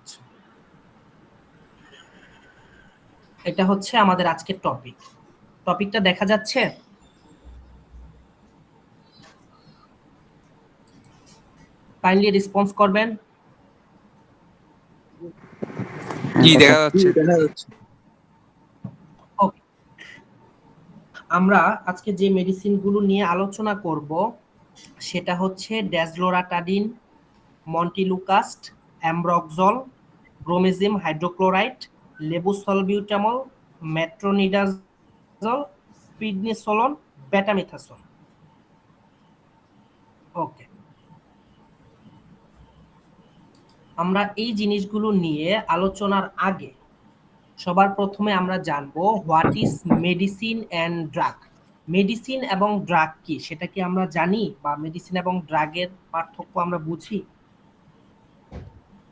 আচ্ছা, এটা হচ্ছে আমাদের আজকের টপিক। টপিকটা দেখা যাচ্ছে? কাইন্ডলি রেসপন্স করবেন। জি দেখা যাচ্ছে। ওকে, আমরা আজকে যে মেডিসিনগুলো নিয়ে আলোচনা করব সেটা হচ্ছে ড্যাজলোরাটাডিন, মন্টিলুকাস্ট, অ্যামব্রক্সল, ব্রোমেজিম হাইড্রোক্লোরাইড, লেবোসলবিউটামল, মেট্রোনিডাজল, প্রিডনিসোলন, বেটামিথাসোল। ওকে, আমরা এই জিনিসগুলো নিয়ে আলোচনার আগে সবার প্রথমে আমরা জানবো what is medicine and drug. Medicine এবং ড্রাগ কি সেটা কি আমরা জানি, বা মেডিসিন এবং ড্রাগের পার্থক্য আমরা বুঝি?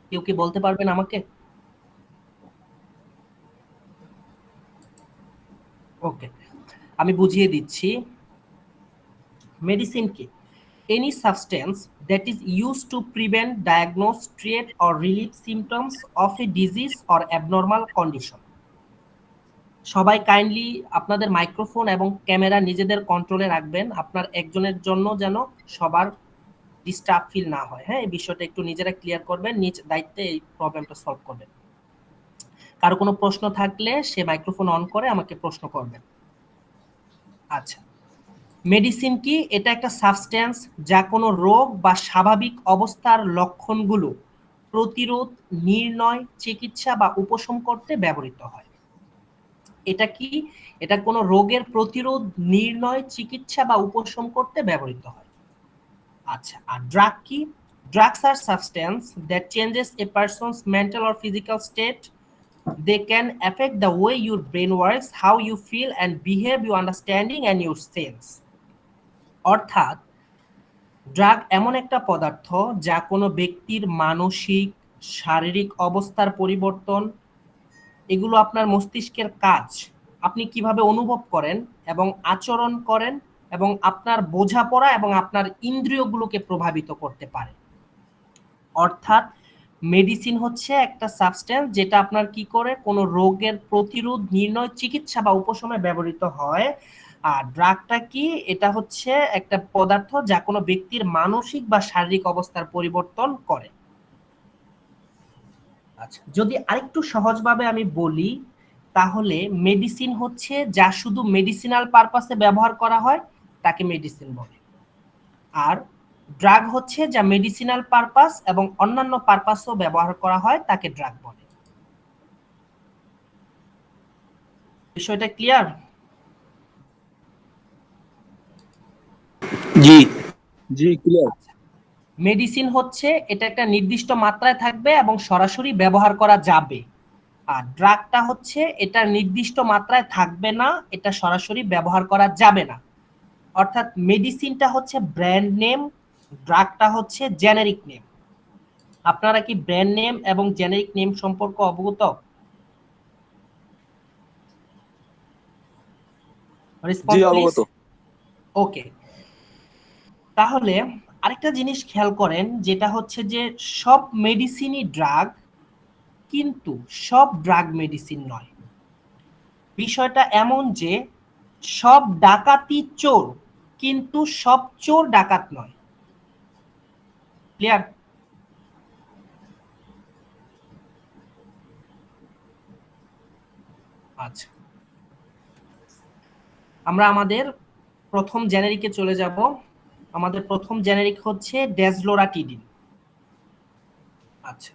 কেউ কি বলতে পারবেন আমাকে? ওকে, আমি বুঝিয়ে দিচ্ছি। মেডিসিন কি? Any substance that is used to prevent, diagnose, treat or relieve symptoms of a disease or abnormal condition. সবাই কাইন্ডলি আপনাদের মাইক্রোফোন এবং ক্যামেরা নিজেদের কন্ট্রোলে রাখবেন, আপনার একজনের জন্য যেন সবার ডিস্টার্ব ফিল না হয়। হ্যাঁ, এই বিষয়টা একটু নিজেরা ক্লিয়ার করবেন, নিজ দায়িত্বে এই প্রবলেমটা সলভ করবেন। কারো কোনো প্রশ্ন থাকলে সে মাইক্রোফোন অন করে আমাকে প্রশ্ন করবেন। আচ্ছা, মেডিসিন কি? এটা একটা সাবস্টেন্স যা কোনো রোগ বা স্বাভাবিক অবস্থার লক্ষণগুলো প্রতিরোধ, নির্ণয়, চিকিৎসা বা উপশম করতে ব্যবহৃত হয়। এটা কি? এটা কোনো রোগের প্রতিরোধ, নির্ণয়, চিকিৎসা বা উপশম করতে ব্যবহৃত হয়। আচ্ছা, আর ড্রাগ কি? Drugs are substance that changes a person's mental or physical state. They can affect the way your brain works, how you feel and behave, your understanding and your sense. অর্থাৎ ড্রাগ এমন একটা পদার্থ যা কোনো ব্যক্তির মানসিক, শারীরিক অবস্থার পরিবর্তন, এগুলো আপনার মস্তিষ্কের কাজ, আপনি কিভাবে অনুভব করেন এবং আচরণ করেন এবং আপনার বোঝাপড়া এবং আপনার ইন্দ্রিয়গুলোকে প্রভাবিত করতে পারে। অর্থাৎ মেডিসিন হচ্ছে একটা সাবস্টেন্স যেটা আপনার কি করে কোনো রোগের প্রতিরোধ, নির্ণয়, চিকিৎসা বা উপশমে ব্যবহৃত হয়। আর ড্রাগটা কি? এটা হচ্ছে একটা পদার্থ যা কোনো ব্যক্তির মানসিক বা শারীরিক অবস্থার পরিবর্তন করে। আচ্ছা, যদি আরেকটু সহজভাবে আমি বলি তাহলে মেডিসিন হচ্ছে যা শুধু মেডিসিনাল পারপাসে ব্যবহার করা হয় তাকে মেডিসিন বলে। আর ড্রাগ হচ্ছে যা মেডিসিনাল পারপাস এবং অন্যান্য পারপাসও ব্যবহার করা হয় তাকে ড্রাগ বলে। বিষয়টা ক্লিয়ার? জি জি ক্লিয়ার। মেডিসিন হচ্ছে এটা একটা নির্দিষ্ট মাত্রায় থাকবে এবং সরাসরি ব্যবহার করা যাবে। আর ড্রাগটা হচ্ছে এটা নির্দিষ্ট মাত্রায় থাকবে না, এটা সরাসরি ব্যবহার করা যাবে না। অর্থাৎ মেডিসিনটা হচ্ছে ব্র্যান্ড নেম, ড্রাগটা হচ্ছে জেনেরিক নেম। আপনারা কি ব্র্যান্ড নেম এবং জেনেরিক নেম সম্পর্কে অবগত? জি রেসপন্স প্লিজ। অবগত। ওকে, তাহলে আরেকটা জিনিস খেয়াল করেন, যেটা হচ্ছে যে সব মেডিসিনই ড্রাগ, কিন্তু সব ড্রাগ মেডিসিন নয়। বিষয়টা এমন যে সব ডাকাতি চোর, কিন্তু সব চোর ডাকাত নয়। ক্লিয়ার? আচ্ছা, আমরা আমাদের প্রথম জেনেরিকে চলে যাব। আমাদের প্রথম জেনেরিক হচ্ছে ডেজলোরাটিডিন। আচ্ছা,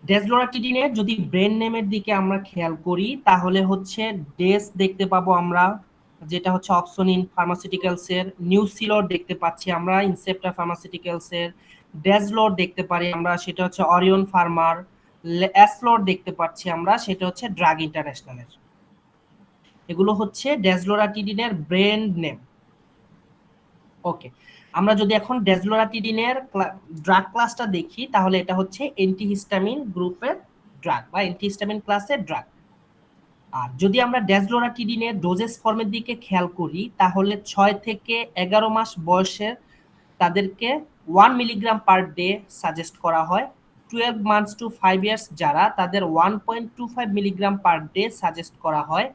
ডেজলোরাটিডিনের যদি ব্র্যান্ড নেমের দিকে আমরা খেয়াল করি তাহলে হচ্ছে ডেস দেখতে পাবো আমরা, যেটা হচ্ছে অপসনিন ফার্মাসিউটিক্যালসের। নিউসিলর দেখতে পাচ্ছি আমরা ইনসেপ্টা ফার্মাসিউটিক্যালসের। ডেজলোর দেখতে পারি আমরা, সেটা হচ্ছে অরিয়ন ফার্মার। অ্যাসলোর দেখতে পাচ্ছি আমরা, সেটা হচ্ছে ড্রাগ ইন্টারন্যাশনালের। এগুলো হচ্ছে ডেজলোরাটিডিনের ব্র্যান্ড নেম। ওকে, আমরা যদি এখন ডেজলোরাটিডিনের ড্রাগ ক্লাসটা দেখি তাহলে এটা হচ্ছে অ্যান্টিহিস্টামিন গ্রুপের ড্রাগ বা অ্যান্টিহিস্টামিন ক্লাসের ড্রাগ। আর যদি আমরা ডেজলোরাটিডিনের ডোজেস ফর্মের দিকে খেয়াল করি তাহলে 6 থেকে 11 মাস বয়সের তাদেরকে 1 মিলিগ্রাম পার ডে সাজেস্ট করা হয়। 12 months to 5 years যারা তাদের 1.25 মিলিগ্রাম পার ডে সাজেস্ট করা হয়।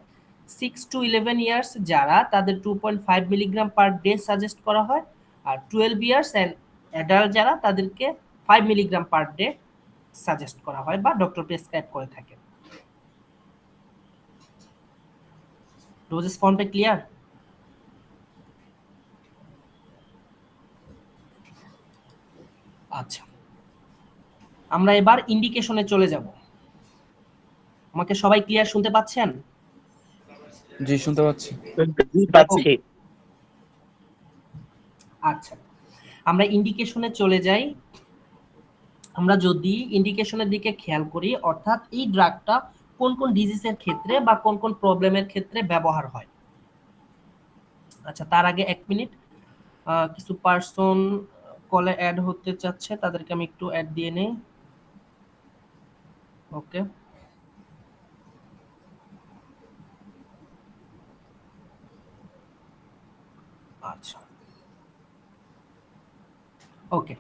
6 to 11 ইয়ার্স যারা তাদের 2.5 মিলিগ্রাম পার ডে সাজেস্ট করা হয়। আর 12 ইয়ার্স অ্যান্ড অ্যাডাল্ট যারা তাদেরকে 5 মিলিগ্রাম পার ডে সাজেস্ট করা হয় বা ডক্টর প্রেসক্রাইব করে থাকে। ডোজেস ফর্মটা ক্লিয়ার? আচ্ছা, আমরা এবার ইন্ডিকেশনে চলে যাব। আমাকে সবাই ক্লিয়ার শুনতে পাচ্ছেন? জি শুনতে পাচ্ছি। জি পাচ্ছি। আচ্ছা, আমরা ইন্ডিকেশনে চলে যাই। আমরা যদি ইন্ডিকেশনের দিকে খেয়াল করি, অর্থাৎ এই ড্রাগটা কোন কোন ডিজিজের ক্ষেত্রে বা কোন কোন প্রবলেমের ক্ষেত্রে ব্যবহার হয়। আচ্ছা, তার আগে 1 মিনিট, কিছু পার্সন কলে অ্যাড হতে চাচ্ছে, তাদেরকে আমি একটু অ্যাড দিয়ে নেই। ওকে, আচ্ছা, ওকে।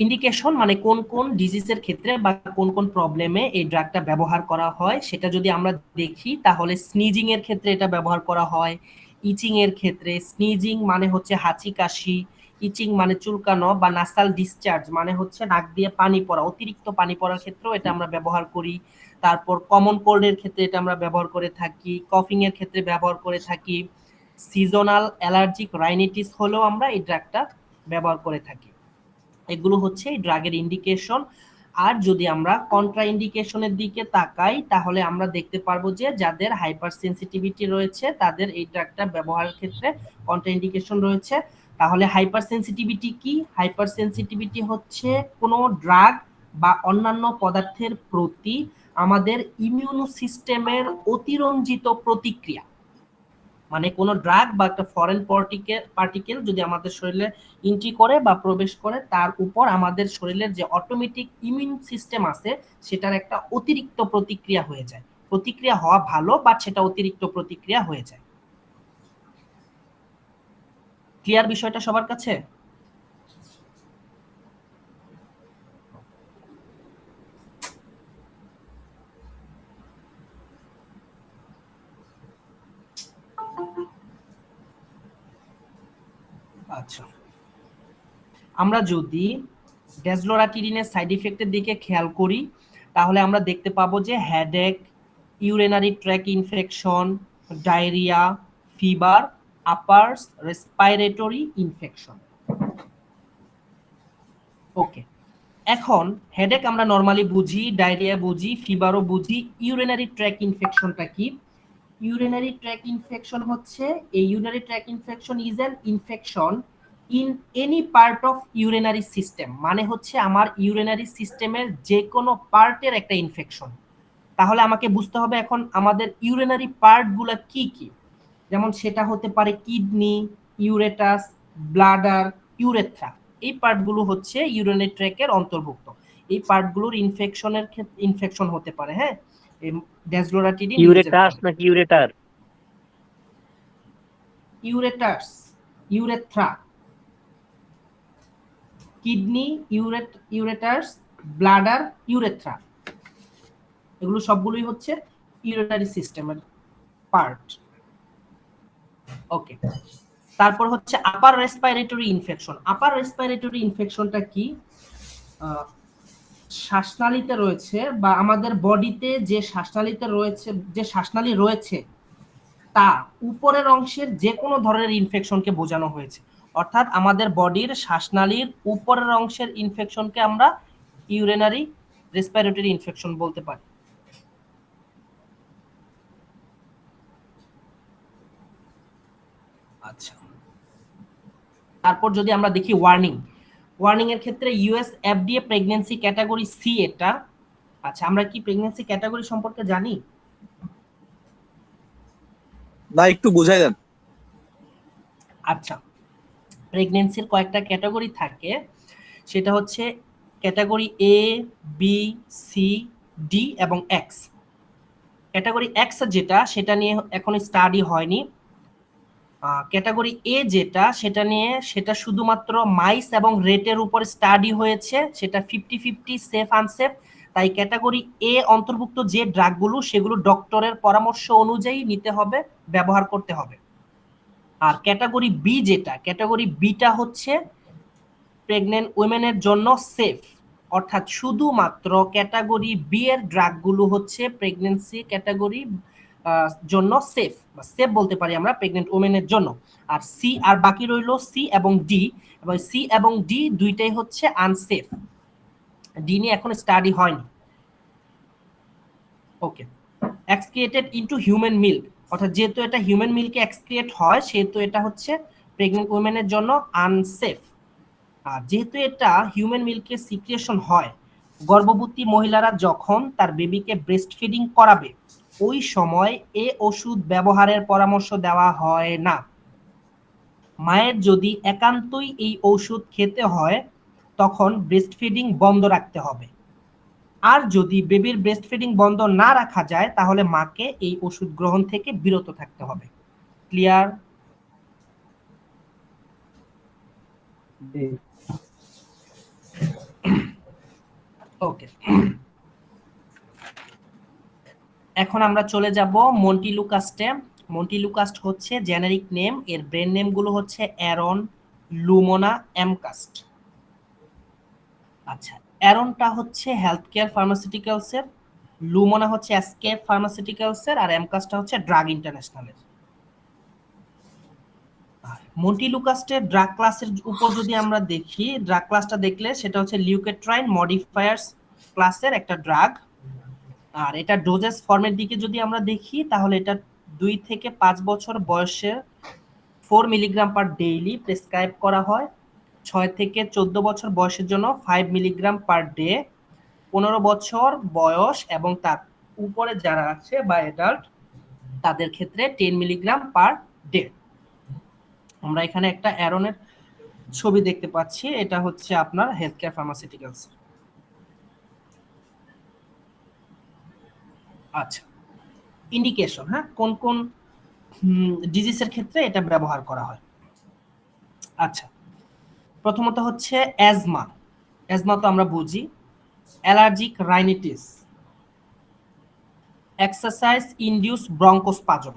ইন্ডিকেশন মানে কোন কোন ডিজিজের ক্ষেত্রে বা কোন কোন প্রবলেমে এই ড্রাগটা ব্যবহার করা হয় সেটা যদি আমরা দেখি, তাহলে স্নিজিং এর ক্ষেত্রে এটা ব্যবহার করা হয়। ইচিং এর ক্ষেত্রে, স্নিজিং মানে হচ্ছে হাঁচি কাশি, ইচিং মানে চুলকানো বা নাসাল ডিসচার্জ মানে হচ্ছে নাক দিয়ে পানি পড়া, অতিরিক্ত পানি পড়ার ক্ষেত্রেও এটা আমরা ব্যবহার করি। তারপর কমন কোল্ডের ক্ষেত্রে এটা আমরা ব্যবহার করে থাকি, কফিং এর ক্ষেত্রে ব্যবহার করে থাকি, সিজনাল অ্যালার্জিক রাইনিটিস হলেও আমরা এই ড্রাগটা ব্যবহার করে থাকি। এগুলো হচ্ছে এই ড্রাগের ইন্ডিকেশন। আর যদি আমরা কন্ট্রা ইন্ডিকেশনের দিকে তাকাই, তাহলে আমরা দেখতে পারবো যে যাদের হাইপার সেন্সিটিভিটি রয়েছে তাদের এই ড্রাগটা ব্যবহারের ক্ষেত্রে কন্ট্রা ইন্ডিকেশন রয়েছে। তাহলে হাইপার সেন্সিটিভিটি কি? হাইপার সেন্সিটিভিটি হচ্ছে কোনো ড্রাগ বা অন্যান্য পদার্থের প্রতি আমাদের ইমিউন সিস্টেমের অতিরঞ্জিত প্রতিক্রিয়া। মানে কোনো ড্রাগ বা একটা ফরেন পার্টিকেল যদি আমাদের শরীরে এন্ট্রি করে বা প্রবেশ করে, তার উপর আমাদের শরীরের যে অটোমেটিক ইমিউন সিস্টেম আছে সেটার একটা অতিরিক্ত প্রতিক্রিয়া হয়ে যায়। প্রতিক্রিয়া হওয়া ভালো, বাট সেটা অতিরিক্ত প্রতিক্রিয়া হয়ে যায়। ক্লিয়ার বিষয়টা সবার কাছে? আচ্ছা, আমরা যদি ডেসলোরাটিডিনের সাইড ইফেক্টের দিকে খেয়াল করি, তাহলে আমরা দেখতে পাবো যে headache, urinary tract infection, diarrhoea, fever, upper respiratory infection. Okay, এখন হেডেক আমরা নরমালি বুঝি, ডায়রিয়া বুঝি, ফিভারও বুঝি। ইউরিনারি ট্র্যাক ইনফেকশনটা কি? ইউরিনারি ট্র্যাক ইনফেকশন হচ্ছে, এই urinary tract infection is an infection in any part of urinary system, মানে হচ্ছে আমার ইউরিনারি সিস্টেমের যে কোনো পার্টের একটা ইনফেকশন। তাহলে আমাকে বুঝতে হবে এখন আমাদের ইউরিনারি পার্টগুলো কি কি। যেমন সেটা হতে পারে কিডনি, ইউরেটাস, ব্লাডার, ইউরেথ্রা। এই পার্টগুলো হচ্ছে ইউরিনারি ট্র্যাকের অন্তর্ভুক্ত। এই পার্টগুলোর ইনফেকশন হতে পারে। হ্যাঁ, ডেসলোরাটিডিন ইউরেটাস নাকি ureter? Ureters, urethra, kidney, ureters, bladder, urethra, এগুলো সবগুলোই হচ্ছে ইউরিনারি সিস্টেমের পার্ট। ওকে, তারপর হচ্ছে upper respiratory infection. Upper respiratory ইনফেকশনটা কি? শ্বাসনালীতে রয়েছে বা আমাদের বডিতে যে শ্বাসনালীতে রয়েছে, যে শ্বাসনালী রয়েছে তা উপরের অংশের যে কোনো ধরনের ইনফেকশনকে বোঝানো হয়েছে। অর্থাৎ আমাদের বডির শ্বাসনালীর উপরের অংশের ইনফেকশনকে আমরা ইউরিনারি রেসপিরেটরি ইনফেকশন বলতে পারি। আচ্ছা, তারপর যদি আমরা দেখি ওয়ার্নিং এর ক্ষেত্রে US FDA pregnancy category C এটা। আচ্ছা, আমরা কি প্রেগন্যান্সি ক্যাটাগরি সম্পর্কে জানি? না, একটু বুঝাই দেন। আচ্ছা, প্রেগন্যান্সির কয়েকটা ক্যাটাগরি থাকে, সেটা হচ্ছে category A, B, C, D এবং এক্স। ক্যাটাগরি এক্স যেটা, সেটা নিয়ে এখন স্টাডি হয়নি। ক্যাটাগরি এ যেটা সেটা শুধুমাত্র মাইস এবং রেটের উপর স্টাডি হয়েছে, সেটা 50-50 সেফ আনসেফ। তাই ক্যাটাগরি এ অন্তর্ভুক্ত যে ড্রাগগুলো সেগুলো ডক্টরের পরামর্শ অনুযায়ী নিতে হবে, ব্যবহার করতে হবে। আর ক্যাটাগরি বি ক্যাটাগরি বিটা হচ্ছে প্রেগনেন্ট উইমেনের জন্য সেফ, অর্থাৎ শুধুমাত্র ক্যাটাগরি বি এর ড্রাগগুলো হচ্ছে প্রেগনেন্সি ক্যাটাগরি জন্য সেফ, বা সেফ বলতে পারি আমরা প্রেগনেন্ট উমেনের জন্য। আর সি আর বাকি রইল সি এবং ডি, এবং সি এবং ডি দুইটাই হচ্ছে আনসেফ। ডি নিয়ে এখন স্টাডি হয়নি। ওকে, এক্সক্রিয়েটেড ইনটু হিউম্যান মিল্ক, অর্থাৎ যেহেতু এটা হিউম্যান মিল্কে এক্সক্রিয়েট হয় সেহেতু এটা হচ্ছে প্রেগনেন্ট উমেনের জন্য আনসেফ। আর যেহেতু এটা হিউম্যান মিল্কে সিক্রিয়েশন হয়, গর্ভবতী মহিলারা যখন তার বেবিকে ব্রেস্ট ফিডিং করাবে ওই সময় এ ওষুধ ব্যবহারের পরামর্শ দেওয়া হয় না। মায়ের যদি একান্তই এই ওষুধ খেতে হয় তখন ব্রেস্ট ফিডিং বন্ধ রাখতে হবে। আর যদি বেবির ব্রেস্ট ফিডিং বন্ধ না রাখা যায় তাহলে মাকে এই ওষুধ গ্রহণ থেকে বিরত থাকতে হবে। ক্লিয়ার? ওকে, এখন আমরা চলে যাব মন্টিলুকাস্টে। মন্টিলুকাস্ট হচ্ছে জেনারিক নেম, এর ব্র্যান্ড নেম গুলো হচ্ছে অ্যারন, লুমোনা, এমকাস্ট। আচ্ছা, অ্যারনটা হচ্ছে হেলথ কেয়ার ফার্মাসিউটিক্যালস এর, লুমোনা হচ্ছে এসকেপ ফার্মাসিউটিক্যালস এর, আর এমকাস্টটা হচ্ছে ড্রাগ ইন্টারন্যাশনালের। মন্টিলুকাস্টের ড্রাগ ক্লাসের উপর যদি আমরা দেখি, ড্রাগ ক্লাসটা দেখলে সেটা হচ্ছে লিউকেট্রাইন মডিফায়ার্স ক্লাসের একটা ড্রাগ। আর এটা ডোজেস ফর্মের দিকে যদি আমরা দেখি তাহলে এটা 2 থেকে 5 বছর বয়সের 4 মিলিগ্রাম পার ডেইলি প্রেসক্রাইব করা হয়। 6 থেকে 14 বছর বয়সের জন্য 5 মিলিগ্রাম পার ডে। 15 বছর বয়স এবং তার উপরে যারা আছে বা অ্যাডাল্ট তাদের ক্ষেত্রে 10 মিলিগ্রাম পার ডে। আমরা এখানে একটা অ্যারনের ছবি দেখতে পাচ্ছি, এটা হচ্ছে আপনার হেলথ কেয়ার ফার্মাসিউটিক্যালস। আচ্ছা, ইন্ডিকেশন, হ্যাঁ, কোন কোন ডিজিজের ক্ষেত্রে এটা ব্যবহার করা হয়। আচ্ছা, প্রথমত হচ্ছে অ্যাজমা। অ্যাজমা তো আমরা বুঝি। Allergic rhinitis, exercise induce bronchospasm.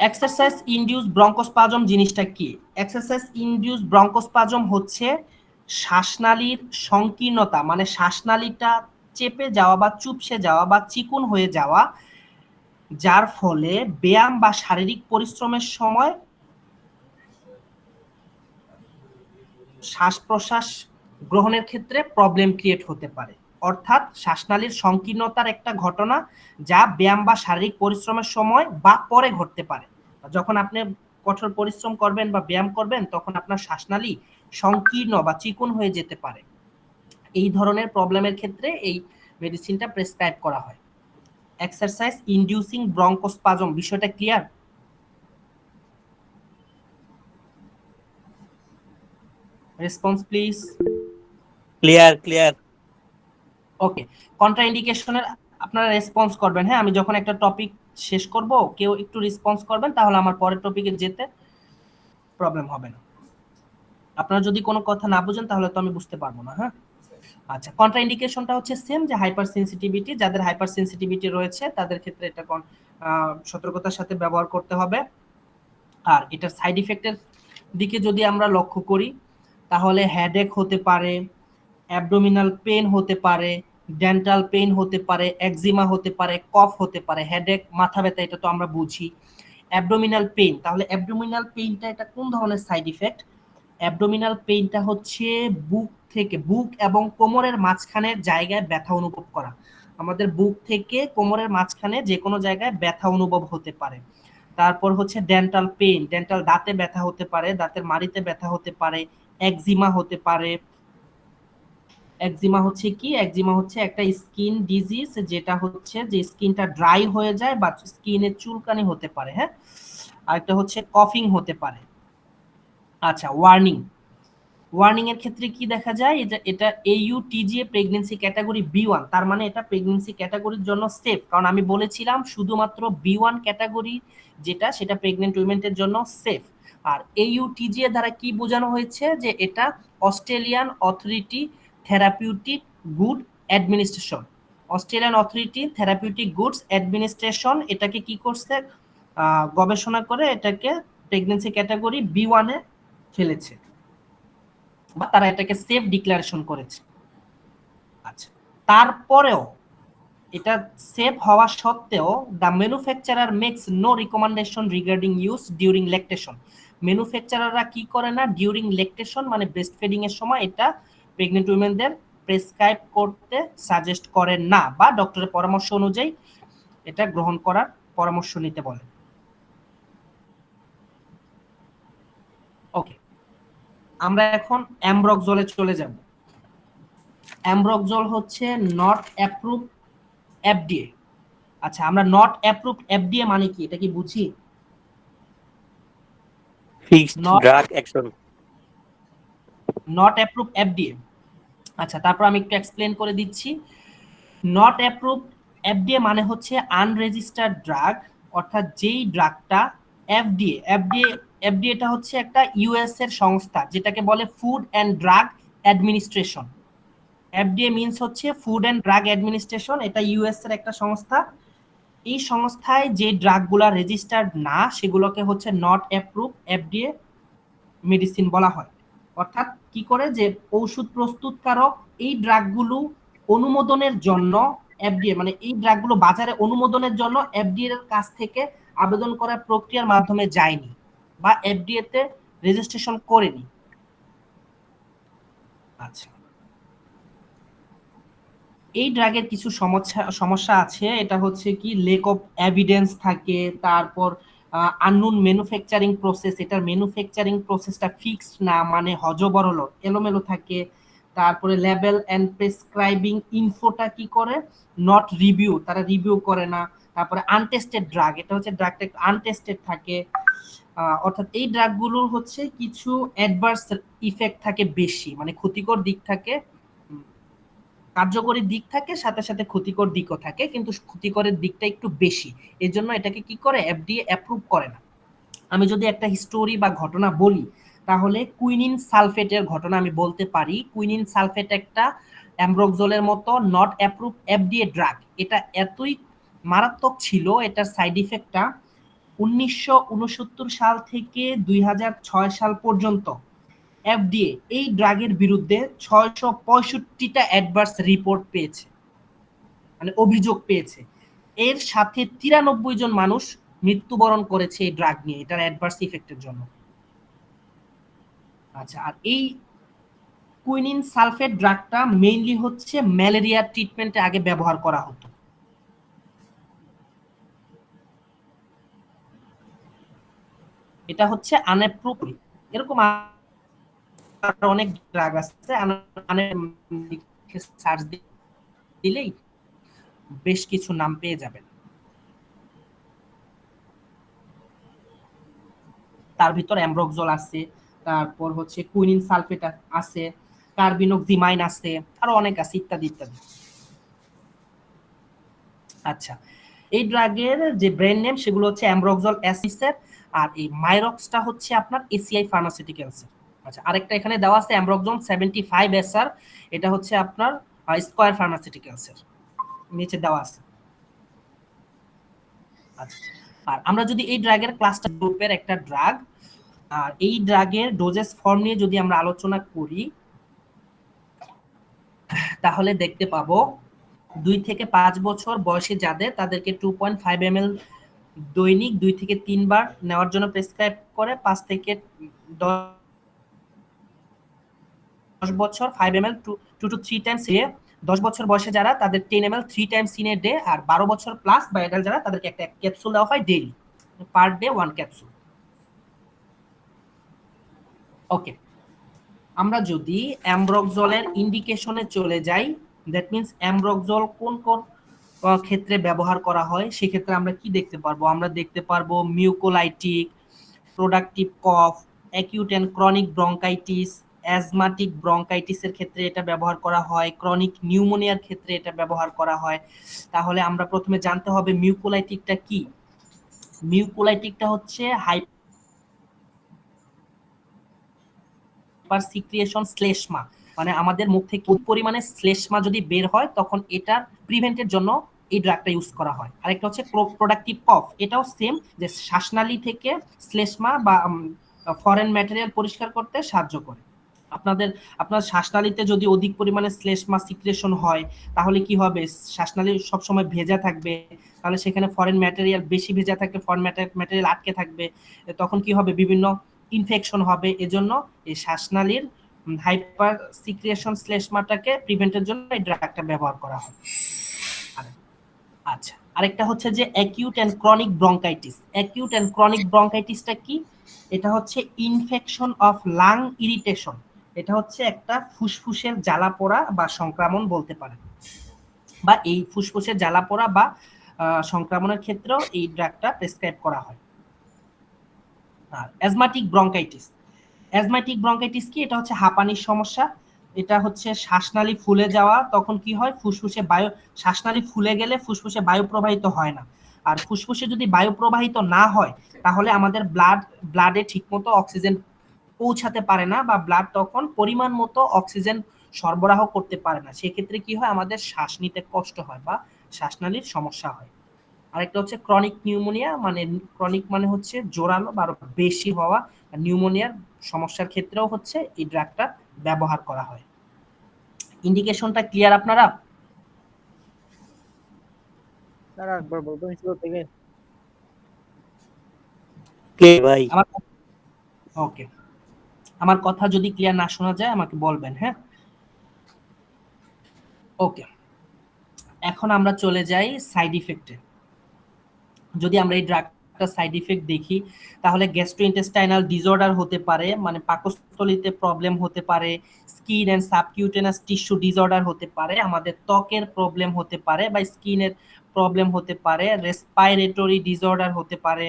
Exercise induce bronchospasm জিনিসটা কি? এক্সারসাইজ ইনডিউস ব্রঙ্কোস্পাজম হচ্ছে শ্বাসনালীর সংকীর্ণতা, মানে শ্বাসনালীটা চেপে যাওয়া বা চুপসে যাওয়া বা চিকুন হয়ে যাওয়া, যার ফলে ব্যায়াম বা শারীরিক পরিশ্রমের সময় শ্বাস প্রশ্বাস গ্রহণের ক্ষেত্রে প্রবলেম ক্রিয়েট হতে পারে। অর্থাৎ শ্বাসনালীর সংকীর্ণতার একটা ঘটনা যা ব্যায়াম বা শারীরিক পরিশ্রমের সময় বা পরে ঘটতে পারে। যখন আপনি কঠোর পরিশ্রম করবেন বা ব্যায়াম করবেন তখন আপনার শ্বাসনালী সংকীর্ণ বা চিকন হয়ে যেতে পারে। এই ধরনের প্রবলেমের ক্ষেত্রে এই মেডিসিনটা প্রেসক্রাইব করা হয়। এক্সারসাইজ ইনডিউসিং ব্রঙ্কোস্পাজম, বিষয়টা ক্লিয়ার? Response please. ক্লিয়ার। ওকে, কন্ট্রাইন্ডিকেশনের আপনারা রেসপন্স করবেন, হ্যাঁ, আমি যখন একটা টপিক শেষ করব কেউ একটু রেসপন্স করবেন তাহলে আমার পরের টপিকে যেতে প্রবলেম হবে না। আপনারা যদি কোনো কথা না বুঝেন তাহলে তো আমি বুঝতে পারবো না, হ্যাঁ। আচ্ছা, কন্ট্রাইন্ডিকেশনটা হচ্ছে সেম, যে হাইপার সেনসিটিভিটি, যাদের হাইপার সেনসিটিভিটি রয়েছে তাদের ক্ষেত্রে এটা সতর্কতার সাথে ব্যবহার করতে হবে। আর এটার সাইড ইফেক্টের দিকে যদি আমরা লক্ষ্য করি তাহলে হেডেক হতে পারে, অ্যাবডোমিনাল পেন হতে পারে, ডেন্টাল পেন হতে পারে, একজিমা হতে পারে, কফ হতে পারে। হেডেক, মাথা ব্যথা, এটা তো আমরা বুঝি। অ্যাবডোমিনাল পেন, তাহলে অ্যাবডোমিনাল পেইনটা এটা কোন ধরনের সাইড ইফেক্ট? অ্যাবডোমিনাল পেইনটা হচ্ছে বুক এবং কোমরের মাঝখানের জায়গায় ব্যথা অনুভব করা। আমাদের বুক থেকে কোমরের মাঝখানে যে কোনো জায়গায় ব্যথা অনুভব হতে পারে। তারপর হচ্ছে ডেন্টাল পেইন, ডেন্টাল দাঁতে ব্যথা হতে পারে, দাঁতের মাড়িতে ব্যথা হতে পারে, একজিমা হতে পারে। একজিমা হচ্ছে কি? একজিমা হচ্ছে একটা স্কিন ডিজিজ, যেটা হচ্ছে যে স্কিনটা ড্রাই হয়ে যায় বা স্কিনে চুলকানি হতে পারে, হ্যাঁ। আর একটা হচ্ছে কফিং হতে পারে। আচ্ছা, ওয়ার্নিং, ওয়ার্নিং এর ক্ষেত্রে কি দেখা যায়, এটা AUTGA প্রেগন্যান্সি ক্যাটাগরি B1, তার মানে এটা প্রেগন্যান্সি ক্যাটাগরির জন্য সেফ, কারণ আমি বলেছিলাম শুধুমাত্র B1 ক্যাটাগরি যেটা সেটা প্রেগন্যান্ট উইমেনদের জন্য সেফ। আর AUTGA দ্বারা কি বোঝানো হয়েছে, যে এটা Australian authority therapeutic good administration. Australian authority therapeutic goods administration এটাকে কি করছে, গবেষণা করে এটাকে প্রেগন্যান্সি ক্যাটাগরি B1 এ ফেলেছে, বা তারা এটাকে সেফ ডিক্লারেশন করেছে। আচ্ছা, তারপরেও এটা সেফ হওয়া সত্ত্বেও the manufacturer makes no recommendation regarding use during lactation. ম্যানুফ্যাকচারাররা কি করে না, ডিউরিং ল্যাকটেশন মানে ব্রেস্ট ফিডিং এর সময় এটা প্রেগনেন্ট উইমেনদের প্রেসক্রাইব করতে সাজেস্ট করেন না, বা ডক্টরের পরামর্শ অনুযায়ী এটা গ্রহণ করার পরামর্শ নিতে বলে। ওকে, আমরা এখন অ্যামব্রক্সলে চলে যাব। অ্যামব্রক্সল হচ্ছে নট অ্যাপ্রুভ FDA। আচ্ছা, আমরা নট অ্যাপ্রুভ FDA মানে কি, এটা কি বুঝি? Fixed not drug action. Not approve FDA। আচ্ছা, তারপর আমি একটু এক্সপ্লেন করে দিচ্ছি। নট অ্যাপ্রুভ FDA মানে হচ্ছে আনরেজিস্টার্ড ড্রাগ, অর্থাৎ যেই ড্রাগটা এফডিএটা হচ্ছে একটা ইউএস এর সংস্থা, যেটাকে বলে food and drug administration. FDA means হচ্ছে ফুড অ্যান্ড ড্রাগ অ্যাডমিনিস্ট্রেশন, এটা ইউএস এর একটা সংস্থা। এই সংস্থায় যে ড্রাগগুলা রেজিস্টার্ড না সেগুলোকে হচ্ছে নট অ্যাপ্রুভ FDA মেডিসিন বলা হয়। অর্থাৎ কি করে, যে ঔষধ প্রস্তুতকারক এই ড্রাগগুলো অনুমোদনের জন্য FDA মানে এই ড্রাগগুলো বাজারে অনুমোদনের জন্য FDA এর কাছ থেকে আবেদন করার প্রক্রিয়ার মাধ্যমে যায়নি, বা FDA তে রেজিস্ট্রেশন করেনি। আচ্ছা, এই ড্রাগের কিছু সমস্যা আছে, এটা হচ্ছে কি লেক অফ এভিডেন্স থাকে, তারপর আননোন ম্যানুফ্যাকচারিং প্রসেস, এটার ম্যানুফ্যাকচারিং প্রসেসটা ফিক্সড না, মানে হযবরল এলোমেলো থাকে। তারপরে লেবেল এন্ড প্রেসক্রাইবিং ইনফোটা কি করে, নট রিভিউ, তারা রিভিউ করে না। তারপরে আনটেস্টেড ড্রাগ, এটা হচ্ছে ড্রাগটা আনটেস্টেড থাকে। অর্থাৎ এই ড্রাগগুলোর হচ্ছে কিছু অ্যাডভার্স ইফেক্ট থাকে বেশি, মানে ক্ষতিকর দিক থাকে, কার্যকরী দিক থাকে, সাথে সাথে ক্ষতিকর দিকও থাকে, কিন্তু ক্ষতিকরের দিকটা একটু বেশি। এর জন্য এটাকে কি করে, FDA অ্যাপ্রুভ করে না। আমি যদি একটা হিস্টোরি বা ঘটনা বলি, তাহলে কুইনিন সালফেটের ঘটনা আমি বলতে পারি। কুইনিন সালফেট একটা অ্যামব্রক্সলের মতো নট অ্যাপ্রুভ FDA ড্রাগ। এটা এতই মারাত্মক ছিল, এটার সাইড ইফেক্টটা 1969 সাল থেকে 2006 সাল পর্যন্ত FDA এই ড্রাগের বিরুদ্ধে 665টা অ্যাডভার্স রিপোর্ট পেয়েছে, মানে অভিযোগ পেয়েছে। এর সাথে 93 জন মানুষ মৃত্যুবরণ করেছে এই ড্রাগ নিয়ে, এটার অ্যাডভার্স ইফেক্টের জন্য। আচ্ছা, আর এই কুইনিন সালফেট ড্রাগটা মেইনলি হচ্ছে ম্যালেরিয়া ট্রিটমেন্টে আগে ব্যবহার করা হতো। এটা হচ্ছে আনঅ্যাপ্রুভ। এরকম আরো অনেক ড্রাগ আছে, সার্চ দিলেই বেশ কিছু নাম পেয়ে যাবেন। তার ভিতর অ্যামব্রক্সল আছে, তারপর হচ্ছে কুইনিন সালফেট আছে, কার্বিনোক্সিমাইন আছে, আরো অনেক আছে, ইত্যাদি ইত্যাদি। আচ্ছা, এই ড্রাগের যে ব্র্যান্ড নেম সেগুলো হচ্ছে অ্যামব্রক্সল অ্যাসিসের, আর এই মাইরক্সটা হচ্ছে আপনার এসিআই ফার্মাসিউটিক্যালসের। আচ্ছা, আরেকটা এখানে দেওয়া আছে অ্যামব্রক্সল 75SR, এটা হচ্ছে আপনার স্কয়ার ফার্মাসিউটিক্যালসের, নিচে দেওয়া আছে। আচ্ছা, আর আমরা যদি এই ড্রাগের ক্লাসটা গ্রুপের একটা ড্রাগ, আর এই ড্রাগের ডোজেস ফর্ম নিয়ে যদি আমরা আলোচনা করি, তাহলে দেখতে পাবো 2 থেকে 5 বছর বয়সী যাদের, তাদেরকে 2.5 ml দৈনিক 2 থেকে 3 বার নেওয়ার জন্য প্রেসক্রাইব করে। 5 থেকে 10 বছর 5 ml 2 to 3 টাইমস এ। 10 বছর বয়সে যারা, তাদের 10 ml 3 times in a day. আর 12 বছর প্লাস বা অ্যাডাল্ট যারা, তাদেরকে একটা ক্যাপসুল দেওয়া হয় ডেইলি, পার ডে 1 ক্যাপসুল। ওকে, আমরা যদি অ্যামব্রক্সলের ইন্ডিকেশনে চলে যাই, দ্যাট মিন্স অ্যামব্রক্সল কোন কোন ক্ষেত্রে ব্যবহার করা হয়, সেক্ষেত্রে আমরা কি দেখতে পারবো, আমরা দেখতে পারবো mucolytic, productive cough, acute and chronic bronchitis, asthmatic ব্রঙ্কাইটিসের ক্ষেত্রে এটা ব্যবহার করা হয়, ক্রনিক নিউমোনিয়ার ক্ষেত্রে এটা ব্যবহার করা হয়। তাহলে আমরা প্রথমে জানতে হবে মিউকোলাইটিকটা কি। মিউকোলাইটিকটা হচ্ছে হাইপার সিক্রিয়েশন শ্লেষ্মা, মানে আমাদের মুখ থেকে খুব পরিমাণে শ্লেষ্মা যদি বের হয় তখন এটার প্রিভেন্টের জন্য এই ড্রাগটা ইউজ করা হয়। আরেকটা হচ্ছে প্রোডাক্টিভ কফ, এটাও সেম, যে শ্বাসনালী থেকে শ্লেষ্মা বা ফরেন ম্যাটেরিয়াল পরিষ্কার করতে সাহায্য করে। আপনার শ্বাসনালীতে যদি অধিক পরিমাণে শ্লেষ্মা সিক্রেশন হয় তাহলে কি হবে, শ্বাসনালী সবসময় ভেজা থাকবে, তাহলে সেখানে ফরেন ম্যাটেরিয়াল বেশি ভেজা থাকবে, ফরেন ম্যাটেরিয়াল আটকে থাকবে, তখন কি হবে, বিভিন্ন ইনফেকশন হবে। এজন্য এই শ্বাসনালীর হাইপার সিক্রিয়েশন শ্লেষ্মাটাকে প্রিভেন্টের জন্য এই ড্রাগটা ব্যবহার করা হয়। আচ্ছা, আরেকটা হচ্ছে যে acute and chronic bronchitis. Acute and chronic ব্রঙ্কাইটিসটা কি? এটা হচ্ছে ইনফেকশন অফ লাং ইরিটেশন। এটা হচ্ছে একটা ফুসফুসের জ্বালা পোড়া বা সংক্রমণ বলতে পারেন, বা এই ফুসফুসের জ্বালা পোড়া বা সংক্রমণের ক্ষেত্রেও এই ড্রাগটা প্রেসক্রাইব করা হয়। আর অ্যাজমাটিক ব্রঙ্কাইটিস, অ্যাজমাটিক ব্রঙ্কাইটিস কি? এটা হচ্ছে হাঁপানির সমস্যা। এটা হচ্ছে শ্বাসনালী ফুলে যাওয়া, তখন কি হয়, ফুসফুসে বায়ু, শ্বাসনালী ফুলে গেলে ফুসফুসে বায়ু প্রবাহিত হয় না। আর ফুসফুসে যদি বায়ু প্রবাহিত না হয় তাহলে আমাদের ব্লাডে ঠিকমতো অক্সিজেন পৌঁছাতে পারে না, বা ব্লাড তখন পরিমাণ মতো অক্সিজেন সরবরাহ করতে পারে না। সেক্ষেত্রে কি হয়, আমাদের শ্বাস নিতে কষ্ট হয় বা শ্বাসনালীর সমস্যা হয়। আরেকটা হচ্ছে ক্রনিক নিউমোনিয়া, মানে ক্রনিক মানে হচ্ছে জোরালো বা আরো বেশি হওয়া। নিউমোনিয়ার সমস্যার ক্ষেত্রেও হচ্ছে এই ড্রাগটা ব্যবহার করা হয়। ইন্ডিকেশনটা ক্লিয়ার আপনারা? স্যার একবার বলবেন শুরু থেকে? কে ভাই? ওকে, আমার কথা যদি ক্লিয়ার না শোনা যায় আমাকে বলবেন, হ্যাঁ? ওকে, এখন আমরা চলে যাই সাইড ইফেক্টে। যদি আমরা এই ড্রাগটা সাইড ইফেক্ট দেখি তাহলে গ্যাস্ট্রোইন্টেস্টাইনাল ডিসঅর্ডার হতে পারে, মানে পাকস্থলীতে প্রবলেম হতে পারে, skin and subcutaneous tissue disorder হতে পারে, আমাদের ত্বকের প্রবলেম হতে পারে বা স্কিনের প্রবলেম হতে পারে, রেসপাইরেটরি ডিসঅর্ডার হতে পারে,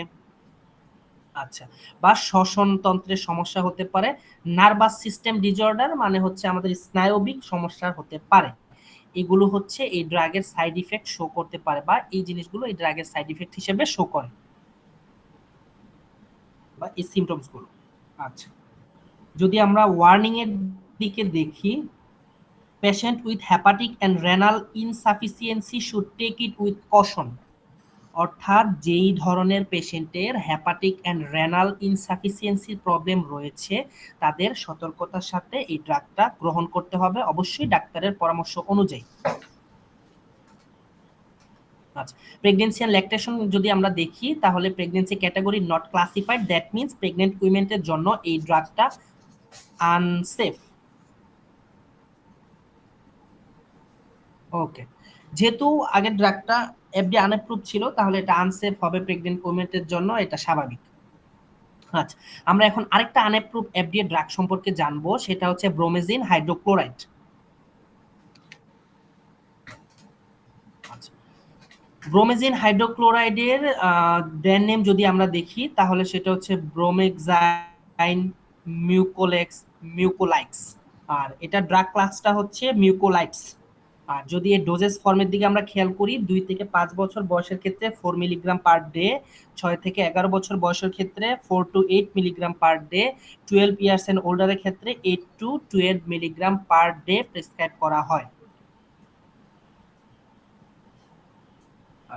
আচ্ছা, বা শ্বসন তন্ত্রের সমস্যা হতে পারে, নার্ভাস সিস্টেম ডিসঅর্ডার মানে হচ্ছে আমাদের স্নায়বিক সমস্যা হতে পারে। এগুলো হচ্ছে এই ড্রাগের সাইড ইফেক্ট শো করতে পারে, বা এই জিনিসগুলো এই ড্রাগের সাইড ইফেক্ট হিসেবে শো করে, বা এই সিমটমস গুলো। আচ্ছা, যদি আমরা ওয়ার্নিং এর দিকে দেখি, patient with hepatic and renal insufficiency should take it with caution. অর্থাৎ যেই ধরনের পেশেন্টের হেপাটিক অ্যান্ড রেনাল ইনসাফিসিয়েন্সির প্রবলেম রয়েছে তাদের সতর্কতার সাথে এই ড্রাগটা গ্রহণ করতে হবে, অবশ্যই ডাক্তারের পরামর্শ অনুযায়ী। আচ্ছা, প্রেগন্যান্সি এন্ড ল্যাকটেশন যদি আমরা দেখি তাহলে pregnancy category not classified, that means pregnant উইমেনদের জন্য এই ড্রাগটা আনসেফ। ওকে, যেহেতু আগের ড্রাগটা এফডি আনঅ্যাপ্রুভ ছিল তাহলে এটা আনসেফ হবে প্রেগন্যান্ট উইমেনদের জন্য, এটা স্বাভাবিক। আচ্ছা, আমরা এখন আরেকটা আনঅ্যাপ্রুভ এফডিএ ড্রাগ সম্পর্কে জানবো, সেটা হচ্ছে ব্রোমেজিন হাইড্রোক্লোরাইড। আচ্ছা, ব্রোমেজিন হাইড্রোক্লোরাইডের ব্র্যান্ড নেম যদি আমরা দেখি তাহলে সেটা হচ্ছে ব্রোমেক্সাইন মিউকোলাইক্স, আর এটা ড্রাগ ক্লাসটা হচ্ছে মিউকোলাইটস। আর যদি এর ডোজেস ফর্মের দিকে আমরা খেয়াল করি, 2 থেকে 5 বছর বয়সের ক্ষেত্রে 4 মিলিগ্রাম পার ডে, 6 থেকে 11 বছর বয়সের ক্ষেত্রে 4 to 8 milligram per day, 12 years and ওল্ডারের ক্ষেত্রে 8 to 12 milligram per day prescribe করা হয়।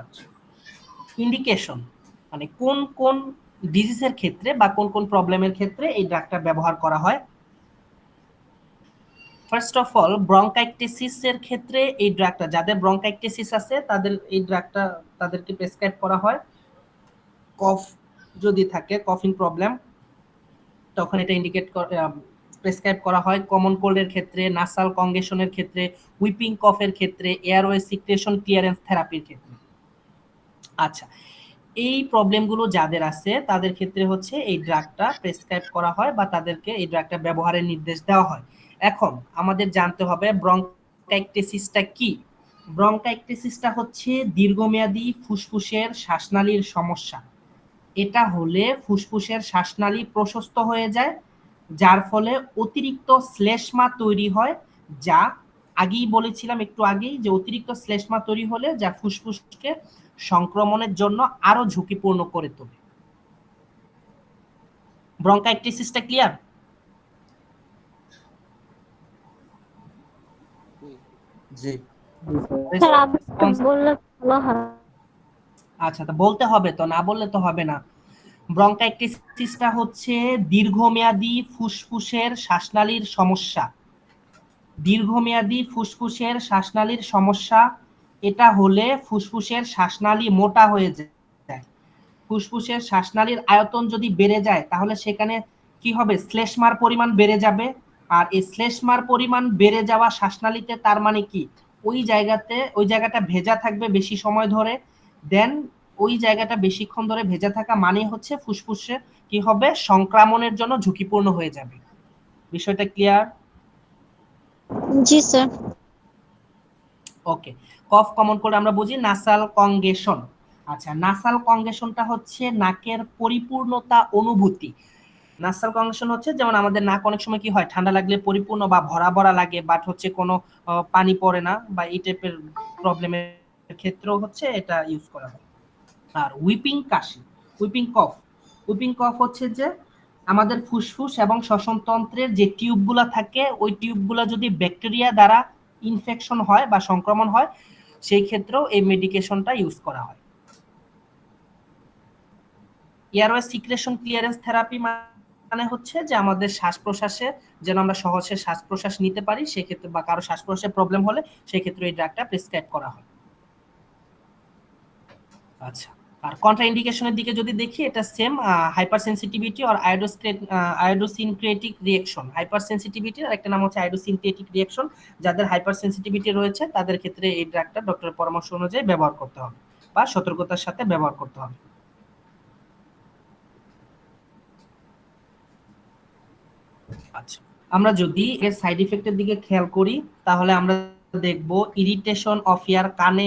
আচ্ছা, ইন্ডিকেশন মানে কোন কোন ডিজিজের ক্ষেত্রে বা কোন কোন প্রবলেমের ক্ষেত্রে এই ড্রাগটা ব্যবহার করা হয়। ফার্স্ট অফ অল, ব্রঙ্কাইটিসিস এর ক্ষেত্রে এই ড্রাগটা, যাদের ব্রঙ্কাইটিসিস আছে তাদের এই ড্রাগটা তাদেরকে প্রেসক্রাইব করা হয়। কফ যদি থাকে, কফিং প্রবলেম, তখন এটা ইন্ডিকেট প্রেসক্রাইব করা হয়। কমন কোল্ডের ক্ষেত্রে, নাসাল কনজেশনের ক্ষেত্রে, উইপিং কফের ক্ষেত্রে, এয়ারওয়ে সিক্রেশন ক্লিয়ারেন্স থেরাপির ক্ষেত্রে। আচ্ছা, এই প্রবলেমগুলো যাদের আছে তাদের ক্ষেত্রে হচ্ছে এই ড্রাগটা প্রেসক্রাইব করা হয় বা তাদেরকে এই ড্রাগটা ব্যবহারের নির্দেশ দেওয়া হয়। এখন আমাদের জানতে হবে ব্রঙ্কাইটিসিসটা কি। ব্রঙ্কাইটিসিসটা হচ্ছে দীর্ঘমেয়াদী ফুসফুসের শ্বাসনালীর সমস্যা। এটা হলে ফুসফুসের শ্বাসনালী প্রশস্ত হয়ে যায়, যার ফলে অতিরিক্ত শ্লেষ্মা তৈরি হয়, যা আগেই বলেছিলাম একটু আগেই যে অতিরিক্ত শ্লেষ্মা তৈরি হলে যা ফুসফুসকে সংক্রমণের জন্য আরো ঝুঁকিপূর্ণ করে তোলে। ব্রঙ্কাইটিসিসটা ক্লিয়ার? জি স্যার আবার বললে ভালো হয়। আচ্ছা, তো বলতে হবে তো, না বললে তো হবে না। ব্রঙ্কাইটিসিসটা হচ্ছে দীর্ঘমেয়াদী ফুসফুসের শ্বাসনালীর সমস্যা। দীর্ঘমেয়াদী ফুসফুসের শ্বাসনালীর সমস্যা, এটা হলে ফুসফুসের শ্বাসনালী মোটা হয়ে যায়। ফুসফুসের শ্বাসনালীর আয়তন যদি বেড়ে যায় তাহলে সেখানে কি হবে, শ্লেষ্মার পরিমাণ বেড়ে যাবে। আর এই শ্লেষ্মার পরিমাণ বেড়ে যাওয়া শ্বাসনালীতে তার মানে কি, ওই জায়গাটা ভেজা থাকবে বেশি সময় ধরে। দেন ওই জায়গাটা বেশিক্ষণ ধরে ভেজা থাকা মানে হচ্ছে ফুসফুসে কি হবে, সংক্রমণের জন্য ঝুঁকিপূর্ণ হয়ে যাবে। বিষয়টা ক্লিয়ার? জি স্যার। ওকে। কফ কমন করে আমরা বুঝি নাসাল কনগেশন। আচ্ছা, নাসাল কনগেশনটা হচ্ছে নাকের পরিপূর্ণতা অনুভূতি। নাসাল কনগেশন হচ্ছে যেমন আমাদের নাক অনেক সময় কি হয়, ঠান্ডা লাগলে পরিপূর্ণ বা ভরা ভরা লাগে, বাট হচ্ছে কোনো পানি পড়ে না, বা এই টাইপের প্রবলেমের ক্ষেত্রেও হচ্ছে এটা ইউজ করা হয়। আর উইপিং কাশি, উইপিং কফ, উইপিং কফ হচ্ছে যে আমাদের ফুসফুস এবং শ্বসনতন্ত্রের যে টিউবগুলা থাকে, ওই টিউবগুলা যদি ব্যাকটেরিয়া দ্বারা ইনফেকশন হয় বা সংক্রমণ হয়, সেই ক্ষেত্রেও এই মেডিকেশনটা ইউজ করা হয়। এয়ারওয়ে সিক্রেশন ক্লিয়ারেন্স থেরাপি মানে হচ্ছে যে আমাদের শ্বাস প্রশ্বাসে যেন আমরা সহজে শ্বাস প্রশ্বাস নিতে পারি, সেক্ষেত্রে বা কারো শ্বাস প্রশ্বাসের প্রবলেম হলে সেক্ষেত্রে এই ড্রাগটা প্রেসক্রাইব করা হয়। আচ্ছা, আর কন্ট্রাইন্ডিকেশনের দিকে যদি দেখি, এটা সেম, হাইপার সেন্সিটিভিটি আর আয়োডোসিনক্রেটিক রিঅ্যাকশন। হাইপার সেন্সিটিভিটি আর একটা নাম হচ্ছে আয়োডোসিনক্রেটিক রিঅ্যাকশন। যাদের হাইপার সেন্সিটিভিটি রয়েছে তাদের ক্ষেত্রে এই ড্রাগটা ডক্টরের পরামর্শ অনুযায়ী ব্যবহার করতে হবে বা সতর্কতার সাথে ব্যবহার করতে হবে। আচ্ছা, আমরা যদি এর সাইড ইফেক্টের দিকে খেয়াল করি তাহলে আমরা দেখব ইরিটেশন অফ ইয়ার, কানে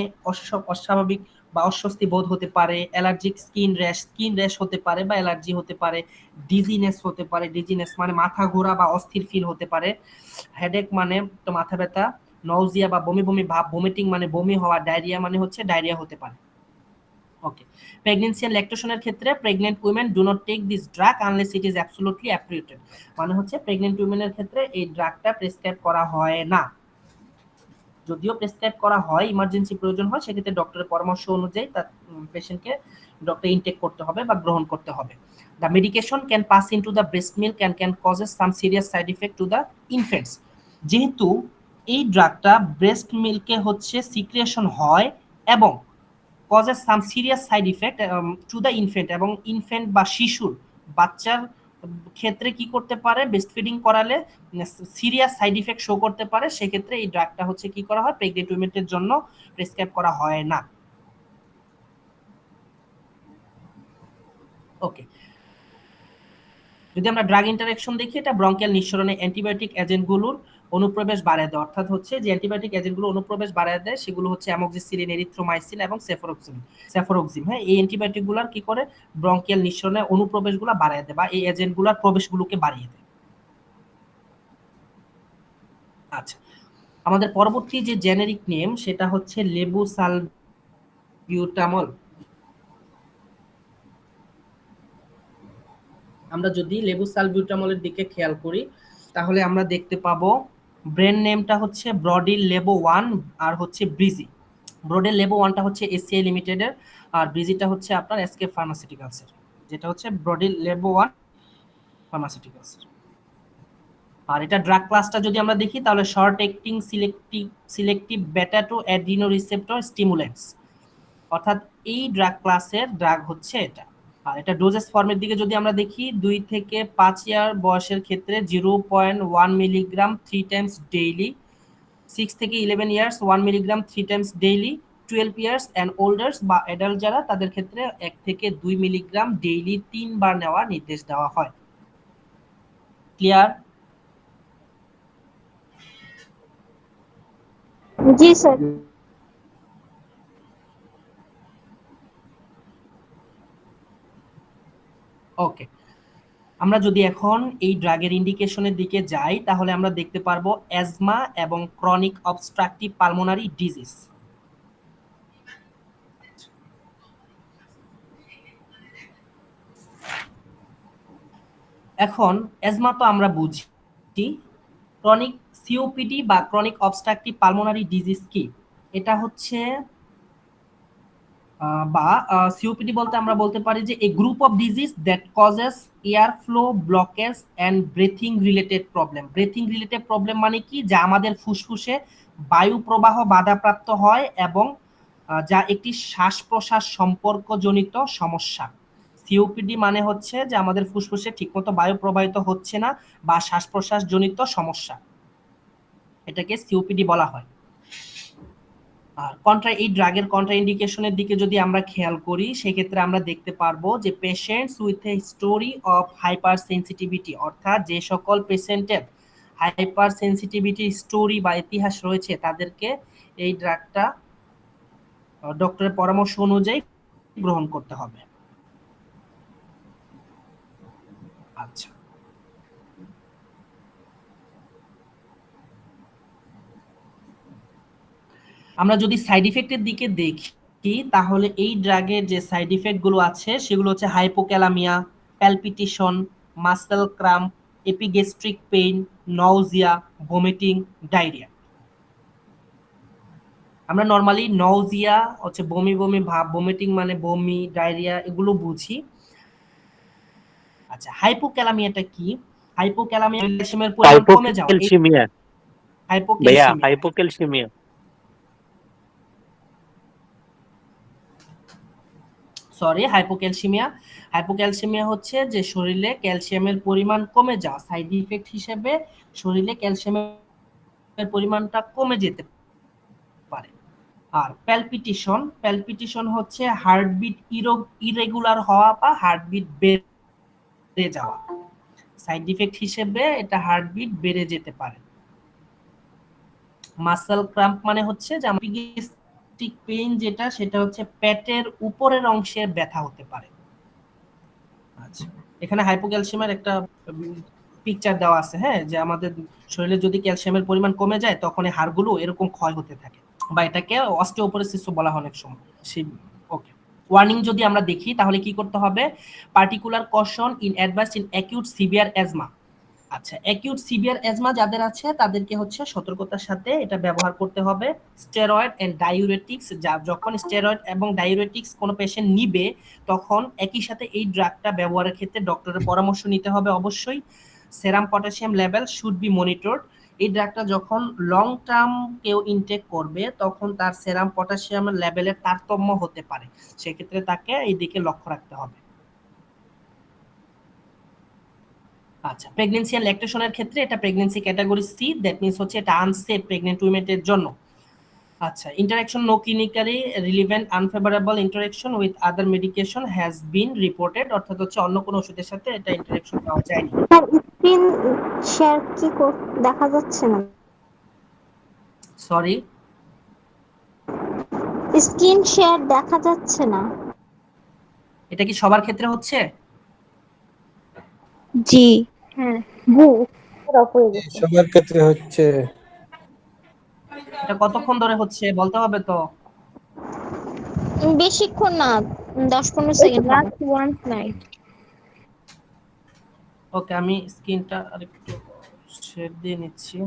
অস্বাভাবিক বা অস্বস্তি বোধ হতে পারে, অ্যালার্জিক স্কিন র্যাশ হতে পারে বা অ্যালার্জি হতে পারে, ডিজিনেস হতে পারে, ডিজিনেস মানে মাথা ঘোরা বা অস্থির ফিল হতে পারে, হেডেক মানে তো মাথা ব্যথা, নওজিয়া বা বমি বমি ভাব, ভমিটিং মানে বমি হওয়া, ডায়রিয়া মানে হচ্ছে ডায়রিয়া হতে পারে। ওকে। প্রেগন্যান্সি এন্ড ল্যাকটেশনের ক্ষেত্রে pregnant women do not take this drug unless it is absolutely appropriate. মানে হচ্ছে প্রেগন্যান্ট উইমেনের ক্ষেত্রে এই ড্রাগটা প্রেসক্রাইব করা হয় না। যদিও প্রেসক্রাইব করা হয়, ইমার্জেন্সি প্রয়োজন হয়, সেক্ষেত্রে ডক্টরের পরামর্শ অনুযায়ী তার পেশেন্টকে ডক্টর ইনটেক করতে হবে বা গ্রহণ করতে হবে। The medication can pass into the breast milk and can causes some serious side effect to the ইনফেন্টস। যেহেতু এই ড্রাগটা ব্রেস্ট মিল্কে হচ্ছে সিক্রিয়েশন হয় এবং causes some serious side effect to the infant, এবং ইনফ্যান্ট বা শিশুর বাচ্চার ক্ষেত্রে কি করতে পারে, ব্রেস্ট ফিডিং করালে সিরিয়াস সাইড ইফেক্ট শো করতে পারে, সেক্ষেত্রে এই ড্রাগটা হচ্ছে কি করা হয়, প্রেগনেন্ট উইমেনের জন্য প্রেসক্রাইব করা হয় না। ওকে। যদি আমরা ড্রাগ ইন্টারঅ্যাকশন দেখি, এটা ব্রঙ্কিয়াল নিঃসরণে অ্যান্টিবায়োটিক এজেন্টগুলোর অনুপ্রবেশ বাড়ায় দেয়। অর্থাৎ হচ্ছে যে অ্যান্টিবায়োটিক এজেন্টগুলো অনুপ্রবেশ বাড়ায় দেয় সেগুলো হচ্ছে অ্যামোক্সিসিলিন, এরিথ্রোমাইসিন এবং সেফোরোক্সিম। হ্যাঁ, এই অ্যান্টিবায়োটিকগুলোর কি করে, ব্রঙ্কিয়াল নিঃসরণে অনুপ্রবেশগুলো বাড়ায় দেয় বা এই এজেন্টগুলোর প্রবেশগুলোকে বাড়িয়ে দেয়। আচ্ছা, আমাদের পরবর্তী যে জেনেরিক নেম সেটা হচ্ছে লেবোসালবিউটামল। আমরা যদি লেবোসালবিউটামলের দিকে খেয়াল করি তাহলে আমরা দেখতে পাবো ব্র্যান্ড নেমটা হচ্ছে ব্রডিল লেবো 1 আর হচ্ছে ব্রিজি। ব্রডিল লেবো 1টা হচ্ছে এসিআই লিমিটেডের, আর ব্রিজিটা হচ্ছে আপনার এসকে ফার্মাসিউটিক্যালসের, যেটা হচ্ছে ব্রডিল লেবো 1 ফার্মাসিউটিক্যালসের। আর এটা ড্রাগ ক্লাসটা যদি আমরা দেখি তাহলে short acting selective beta two adreno receptor stimulants, অর্থাৎ এই ড্রাগ ক্লাসের ড্রাগ হচ্ছে এটা। আর এটা ডোজেস ফর্মের দিকে যদি আমরা দেখি, 2 থেকে 5 ইয়ার বয়সের ক্ষেত্রে 0.1 মিলিগ্রাম 3 টাইমস ডেইলি, 6 থেকে 11 years 1 milligram 3 times daily, 12 years and olders বা অ্যাডাল্ট যারা তাদের ক্ষেত্রে 1 থেকে 2 মিলিগ্রাম ডেইলি 3 বার নেওয়ার নির্দেশ দেওয়া হয়। ক্লিয়ার? জি স্যার। ওকে। আমরা যদি এখন এই ড্রাগের ইন্ডিকেশনের দিকে যাই তাহলে আমরা দেখতে পারবো অ্যাজমা এবং ক্রনিক অবস্ট্রাকটিভ পালমোনারি ডিজিজ। এখন অ্যাজমা তো আমরা বুঝি, ক্রনিক সিওপিডি বা ক্রনিক অবস্ট্রাকটিভ পালমোনারি ডিজিজ কি? এটা হচ্ছে বা সিওপিডি বলতে আমরা বলতে পারি যে a group of disease that causes air flow blockage and breathing related problem. Breathing related problem মানে কি? যা আমাদের ফুসফুসে বায়ু প্রবাহ বাধাপ্রাপ্ত হয় এবং যা একটি শ্বাস প্রশ্বাস সম্পর্কজনিত সমস্যা। সিওপিডি মানে হচ্ছে যে আমাদের ফুসফুসে ঠিকমতো বায়ু প্রবাহিত হচ্ছে না বা শ্বাস প্রশ্বাস জনিত সমস্যা, এটাকে সিওপিডি বলা হয়। আর এই ড্রাগের কন্ট্রা ইন্ডিকেশনের দিকে যদি আমরা খেয়াল করি সেক্ষেত্রে আমরা দেখতে পারবো যে patients with a history of hyper sensitivity, অর্থাৎ যে সকল পেশেন্টের হাইপার সেন্সিটিভিটি স্টোরি বা ইতিহাস রয়েছে তাদেরকে এই ড্রাগটা ডক্টরের পরামর্শ অনুযায়ী গ্রহণ করতে হবে। আচ্ছা, আমরা যদি সাইড ইফেক্টের দিকে দেখি তাহলে এই ড্রাগের যে সাইড ইফেক্ট গুলো আছে সেগুলো হচ্ছে hypokalaemia, palpitation, muscle cramp, epigastric pain, nausea, vomiting, diarrhoea. আমরা নরমালি নউজিয়া হচ্ছে বমি বমি ভাব, ভমিটিং মানে বমি, ডায়রিয়া এগুলো বুঝি। আচ্ছা, হাইপোক্যালামিয়াটা কি? হাইপোক্যালামিয়া ক্যালসিয়ামের পরিমাণ কমে যাওয়া, এই हाइपोकैल्शियमिया भैया, hypocalcaemia. Hypocalcaemia. Sorry, hypocalcaemia. Hypocalcaemia হচ্ছে যে শরীরে ক্যালসিয়ামের পরিমাণ কমে যাওয়া, সাইড ইফেক্ট হিসেবে শরীরে ক্যালসিয়ামের পরিমাণটা কমে যেতে পারে। আর প্যালপিটেশন হচ্ছে হার্টবিট ইরেগুলার হওয়া বা হার্টবিট বেড়ে যাওয়া, সাইড ইফেক্ট হিসেবে এটা হার্টবিট বেড়ে যেতে পারে। মাসল ক্রাম্প মানে হচ্ছে যে এপিগ্যাস্ট্রিক পেইন যেটা, সেটা হচ্ছে পেটের উপরের অংশের ব্যথা হতে পারে। আচ্ছা, এখানে হাইপোক্যালসিয়ামের একটা পিকচার দেওয়া আছে, হ্যাঁ, যে আমাদের শরীরে যদি ক্যালসিয়ামের পরিমাণ কমে যায় তখন এই হাড়গুলো এরকম ক্ষয় হতে থাকে, বা এটাকে অস্টিওপোরোসিসও বলা হয় অনেক সময়। সেই ওকে, ওয়ার্নিং যদি আমরা দেখি তাহলে কি করতে হবে? Particular caution in advice in acute severe asthma. আচ্ছা, অ্যাকিউট সিভিয়ার অ্যাজমা যাদের আছে তাদেরকে হচ্ছে সতর্কতার সাথে এটা ব্যবহার করতে হবে। স্টেরয়েড এন্ড ডাইউরেটিক্স, যখন স্টেরয়েড এবং ডাইউরেটিক্স কোনো পেশেন্ট নিবে তখন একই সাথে এই ড্রাগটা ব্যবহারের ক্ষেত্রে ডক্টরের পরামর্শ নিতে হবে অবশ্যই। Serum potassium level should be monitored. এই ড্রাগটা যখন লং টার্ম কেউ ইনটেক করবে তখন তার সেরাম পটাশিয়াম লেভেলের তারতম্য হতে পারে, সেক্ষেত্রে তাকে এই দিকে লক্ষ্য রাখতে হবে। আচ্ছা, প্রেগন্যান্সি আর ল্যাকটেশনের ক্ষেত্রে এটা pregnancy category C, that means হচ্ছে এটা আনসেফ প্রেগন্যান্ট উইমেনের জন্য। আচ্ছা, interaction no clinically relevant unfavourable interaction with other medication has been reported, অর্থাৎ হচ্ছে অন্য কোনো ওষুধের সাথে এটা ইন্টারাকশন পাওয়া যায়নি। স্যার স্ক্রিন শেয়ার কি দেখা যাচ্ছে না? সরি, স্ক্রিন শেয়ার দেখা যাচ্ছে না। এটা কি সবার ক্ষেত্রে হচ্ছে? জি হ্যাঁ, অফ হয়ে গেছে। সবার ক্ষেত্রে হচ্ছে। এটা কতক্ষণ ধরে হচ্ছে বলতে হবে তো। বেশিক্ষণ না, 10-15 সেকেন্ড লাস্ট ওয়ান স্লাইড। ওকে, আমি স্ক্রিনটা আরেকটু শেয়ার দিয়ে নিচ্ছি।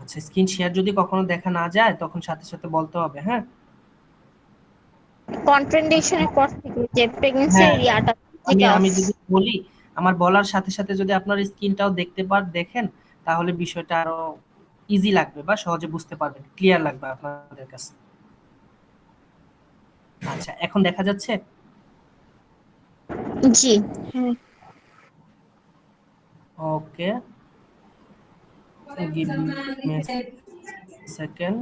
আচ্ছা, স্ক্রিন শেয়ার যদি কখনো দেখা না যায় তখন সাথে সাথে বলতে হবে, হ্যাঁ। কন্ট্রান্ডিকশনের পর থেকে যে প্রেগন্যান্সি হ্যাঁ, ইয়াটা আমি যদি বলি, আমার বলার সাথে সাথে যদি আপনার স্ক্রিনটাও দেখেন তাহলে বিষয়টা আরো ইজি লাগবে বা সহজে বুঝতে পারবেন, ক্লিয়ার লাগবে আপনাদের কাছে। আচ্ছা, এখন দেখা যাচ্ছে? জি হ্যাঁ। ওকে, give me a second.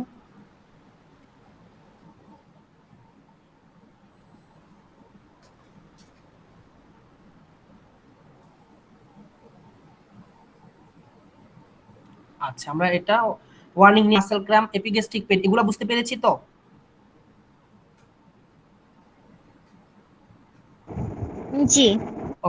আচ্ছা, আমরা এটা warning muscle cramp, epigastric pain এগুলো বুঝতে পেরেছি তো? জি।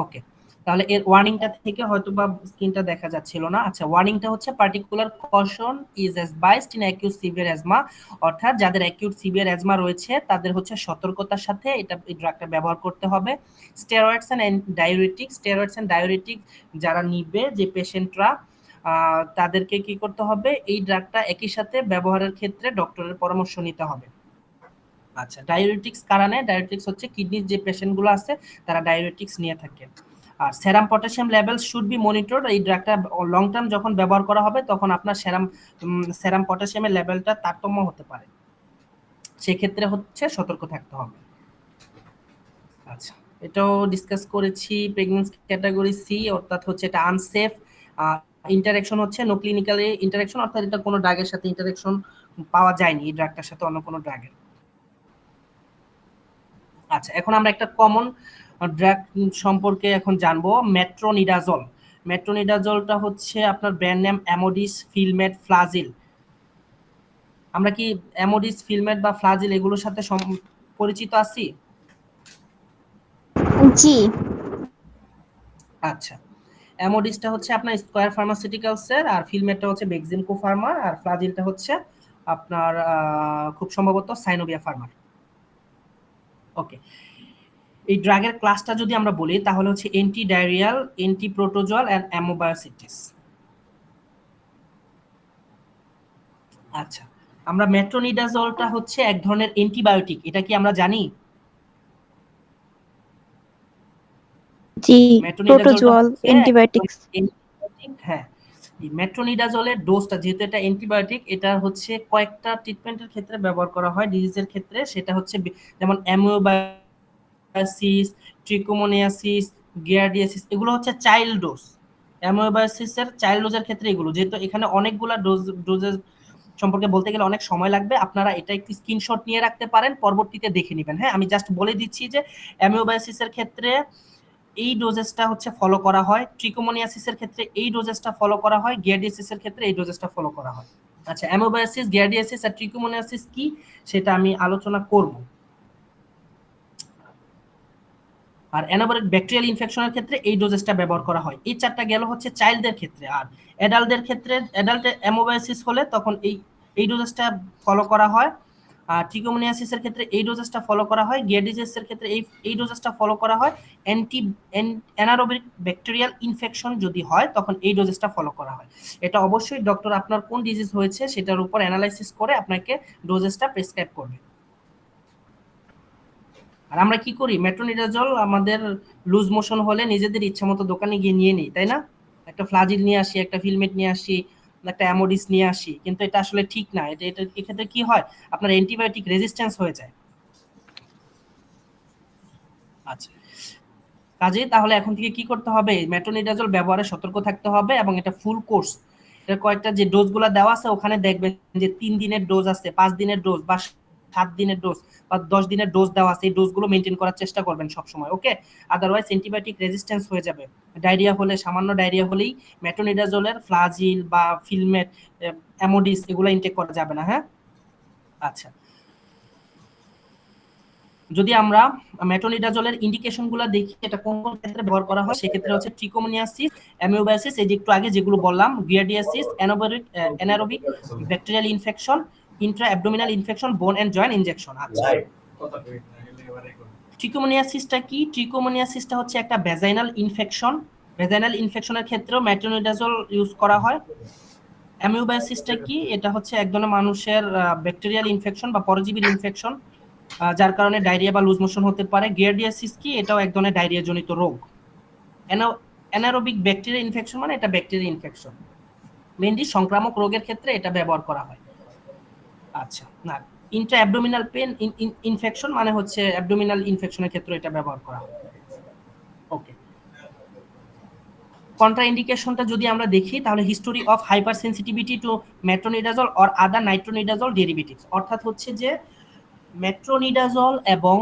ওকে, তাহলে এর ওয়ার্নিংটা থেকে হয়তো বা স্ক্রিনটা দেখা যাচ্ছিল না। আচ্ছা, ওয়ার্নিংটা হচ্ছে particular caution is advised in acute severe asthma, অর্থাৎ যাদের অ্যাকিউট সিভিয়ার অ্যাজমা রয়েছে তাদের হচ্ছে সতর্কতার সাথে এই ড্রাগটা ব্যবহার করতে হবে। স্টেরয়েডস এন্ড ডায়োরেটিক যারা নিবে, যে পেশেন্টরা, তাদেরকে কি করতে হবে, এই ড্রাগটা একই সাথে ব্যবহারের ক্ষেত্রে ডক্টরের পরামর্শ নিতে হবে। আচ্ছা, ডায়োরেটিক্স কারণে, ডায়োরেটিক্স হচ্ছে কিডনির যে পেশেন্টগুলো আছে তারা ডায়োরেটিক্স নিয়ে থাকে। আর serum potassium level should be monitored. এই ড্রাগটা লং টার্ম যখন ব্যবহার করা হবে তখন আপনার সেরাম পটাশিয়ামের লেভেলটা তারতম্য হতে পারে, সেক্ষেত্রে হচ্ছে সতর্ক থাকতে হবে। আচ্ছা, এটাও ডিসকাস করেছি। প্রেগন্যান্সি ক্যাটাগরি সি, অর্থাৎ হচ্ছে এটা আনসেফ। ইন্টারেকশন হচ্ছে নো ক্লিনিক্যাল ইন্টারেকশন, অর্থাৎ এটা কোনো ড্রাগের সাথে ইন্টারেকশন পাওয়া যায়নি এই ড্রাগটার সাথে অন্য কোনো ড্রাগের। আচ্ছা, এখন আমরা একটা কমন ড্রাগ সম্পর্কে এখন জানবো, মেট্রোনিডাজল। মেট্রোনিডাজলটা হচ্ছে আপনার ব্র্যান্ড নেম অ্যামোডিস, ফিলমেট, ফ্লাজিল। আমরা কি অ্যামোডিস, ফিলমেট বা ফ্লাজিল এগুলোর সাথে পরিচিত আছি? জি। আচ্ছা, অ্যামোডিসটা হচ্ছে আপনার স্কয়ার ফার্মাসিউটিক্যালসের, আর ফিলমেটটা হচ্ছে বেক্সিমকো ফার্মার, আর ফ্লাজিলটা হচ্ছে আপনার খুব সম্ভবত সাইনোভিয়া ফার্মার। ওকে, এই ড্রাগের ক্লাসটা যদি আমরা বলি তাহলে হচ্ছে অ্যান্টি ডায়রিয়াল, অ্যান্টি প্রোটোজল এন্ড অ্যামোবায়োসিটিস। আচ্ছা, আমরা মেট্রোনিডাজলটা হচ্ছে এক ধরনের অ্যান্টিবায়োটিক, এটা কি আমরা জানি? জি। মেট্রোনিডাজলটা প্রোটোজোয়াল হচ্ছে অ্যান্টিবায়োটিক্স। অ্যান্টিবায়োটিক, হ্যাঁ। এই মেট্রোনিডাজলের ডোজটা, যেহেতু এটা অ্যান্টিবায়োটিক, এটা হচ্ছে কয়েকটা ট্রিটমেন্টের ক্ষেত্রে ব্যবহার করা হয় ডিজিজের ক্ষেত্রে। সেটা হচ্ছে যেমন অ্যামোবায়োসিস, ট্রিকোমোনিয়াসিস, গিয়ার্ডিয়াসিস, এগুলো হচ্ছে চাইল্ড ডোজ। অ্যামোবায়োসিসের চাইল্ড ডোজের ক্ষেত্রে এগুলো, যেহেতু এখানে অনেকগুলা ডোজের সম্পর্কে বলতে গেলে অনেক সময় লাগবে, আপনারা এটা একটু স্ক্রিনশট নিয়ে রাখতে পারেন, পরবর্তীতে দেখে নেবেন। হ্যাঁ, আমি জাস্ট বলে দিচ্ছি যে অ্যামোবায়োসিসের ক্ষেত্রে এই ডোজেসটা হচ্ছে ফলো করা হয়, ট্রিকোমোনিয়াসিসের ক্ষেত্রে এই ডোজেসটা ফলো করা হয়, গিয়ার্ডিয়াসিসের ক্ষেত্রে এই ডোজেসটা ফলো করা হয়। আচ্ছা, অ্যামোবায়োসিস, গিয়ার্ডিয়াসিস আর ট্রিকোমোনিয়াসিস কি সেটা আমি আলোচনা করব। আর অ্যানাবরিক ব্যাকটেরিয়াল ইনফেকশনের ক্ষেত্রে এই ডোজেসটা ব্যবহার করা হয়। এই চারটা গেল হচ্ছে চাইল্ডদের ক্ষেত্রে। আর অ্যাডাল্টদের ক্ষেত্রে, অ্যাডাল্ট অ্যামোবায়োসিস হলে তখন এই ডোজেসটা ফলো করা হয়। আর ট্রিকোমোনিয়াসিসের ক্ষেত্রে এই ডোজেসটা ফলো করা হয়, গিয়ার্ডিয়াসিসের ক্ষেত্রে এই ডোজেসটা ফলো করা হয়। অ্যানারোবিক ব্যাকটেরিয়াল ইনফেকশন যদি হয় তখন এই ডোজেসটা ফলো করা হয়। এটা অবশ্যই ডক্টর আপনার কোন ডিজিজ হয়েছে সেটার উপর অ্যানালাইসিস করে আপনাকে ডোজেসটা প্রেসক্রাইব করবে। আর আমরা কি করি, মেট্রোনিডাজল আমাদের লুজ মোশন হলে নিজেদের ইচ্ছা মতো দোকানে গিয়ে নিয়ে নিই, তাই না? একটা ফ্লাজিল নিয়ে আসি, একটা ফিলমেট নিয়ে আসি, একটা অ্যামোডিস নিয়ে আসি, কিন্তু এটা আসলে ঠিক না। এটা এটা এক্ষেত্রে কি হয়, আপনার অ্যান্টিবায়োটিক রেজিস্ট্যান্স হয়ে যায়। আচ্ছা, কাজেই তাহলে এখন থেকে কি করতে হবে, মেট্রোনিডাজল ব্যবহারে সতর্ক থাকতে হবে, এবং এটা ফুল কোর্স। এর কয়েকটা যে ডোজগুলো দেওয়া আছে ওখানে দেখবেন যে 3 দিনের ডোজ আছে, 5 দিনের ডোজ, বা 7 দিনের ডোজ, বা 10 দিনের ডোজ দেওয়া আছে। এই ডোজগুলো মেনটেন করার চেষ্টা করবেন সবসময়, ওকে? আদারওয়াইজ অ্যান্টিবায়োটিক রেজিস্ট্যান্স হয়ে যাবে। ডায়রিয়া হলে, সামান্য ডায়রিয়া হলেই মেট্রোনিডাজলের ফ্লাজিল বা ফিলমেট, অ্যামোডিস এগুলো ইনটেক করা যাবে না। হ্যাঁ, আচ্ছা। যদি আমরা মেট্রোনিডাজলের ইন্ডিকেশনগুলো দেখি, এটা কোন কোন ক্ষেত্রে ব্যবহার করা হয়, সেক্ষেত্রে হচ্ছে ট্রিকোমোনিয়াসিস, অ্যামিওবায়োসিস, এই যে একটু আগে যেগুলো বললাম, giardiasis, anaerobic bacterial infection, Intra abdominal infection, বোন এন্ড জয়েন্ট ইনজেকশন। আচ্ছা, ট্রিকোমোনিয়াসিসটা কি? ট্রিকোমোনিয়াসিসটা হচ্ছে একটা ভ্যাজাইনাল ইনফেকশন। ভ্যাজাইনাল ইনফেকশনের ক্ষেত্রেও মেট্রোনিডাজল ইউজ করা হয়। অ্যামিওবায়োসিসটা কি? এটা হচ্ছে এক ধরনের মানুষের ব্যাকটেরিয়াল ইনফেকশন বা পরজীবীর ইনফেকশন, যার কারণে ডায়রিয়া বা লুজ মোশন হতে পারে। গিয়ার্ডিয়াসিস কি? এটাও এক ধরনের ডায়রিয়া জনিত রোগ। অ্যানারোবিক ব্যাকটেরিয়া ইনফেকশন মানে এটা ব্যাকটেরিয়া ইনফেকশন, মেইনলি সংক্রামক রোগের ক্ষেত্রে এটা ব্যবহার করা হয়। আচ্ছা, না, ইন্ট্রা অ্যাবডোমিনাল পেন ইনফেকশন মানে হচ্ছে অ্যাবডোমিনাল ইনফেকশনের ক্ষেত্রে এটা ব্যবহার করা হয়। ওকে, কন্ট্রাইন্ডিকেশনটা যদি আমরা দেখি তাহলে history of hyper sensitivity to metronidazole or other nitroimidazole derivatives, অর্থাৎ হচ্ছে যে মেট্রোনিডাজল এবং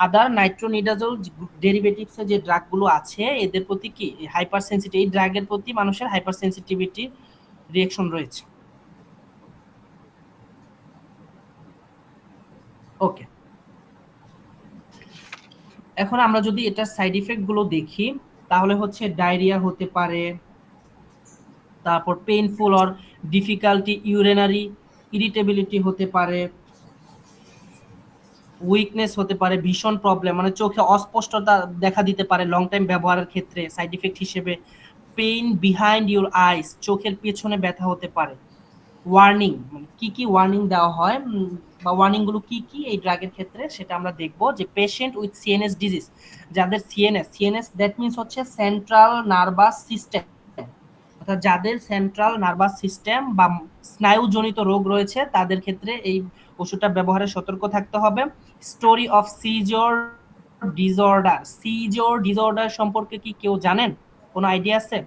আদার নাইট্রোনিডাজল ডেরিভেটিভসের যে ড্রাগগুলো আছে এদের প্রতি কি হাইপার সেন্সিটিভ, এই ড্রাগের প্রতি মানুষের হাইপার সেন্সিটিভিটি রিঅ্যাকশন রয়েছে। ওকে, এখন আমরা যদি এটার সাইড ইফেক্ট গুলো দেখি তাহলে হচ্ছে ডায়রিয়া হতে পারে, তারপর painful or difficulty urinary irritability হতে পারে, উইকনেস হতে পারে, ভীষণ প্রবলেম মানে চোখে অস্পষ্টতা দেখা দিতে পারে লং টাইম ব্যবহারের ক্ষেত্রে সাইড ইফেক্ট হিসেবে, পেইন বিহাইন্ড ইউর আইস চোখের পেছনে ব্যথা হতে পারে। ওয়ার্নিং মানে কি কি ওয়ার্নিং দেওয়া হয় বা ওয়ার্নিং গুলো কি কি এই ড্রাগের ক্ষেত্রে সেটা আমরা দেখব। যে পেশেন্ট উইথ সিএনএস ডিজিজ, যাদের সিএনএস দ্যাট মিন্স হচ্ছে সেন্ট্রাল নার্ভাস সিস্টেম, অর্থাৎ যাদের সেন্ট্রাল নার্ভাস সিস্টেম বা স্নায়ুজনিত রোগ রয়েছে তাদের ক্ষেত্রে এই ওষুধটা ব্যবহারে সতর্ক থাকতে হবে। স্টোরি অফ সিজর ডিসঅর্ডার সম্পর্কে কি কেউ জানেন, কোনো আইডিয়া আছে?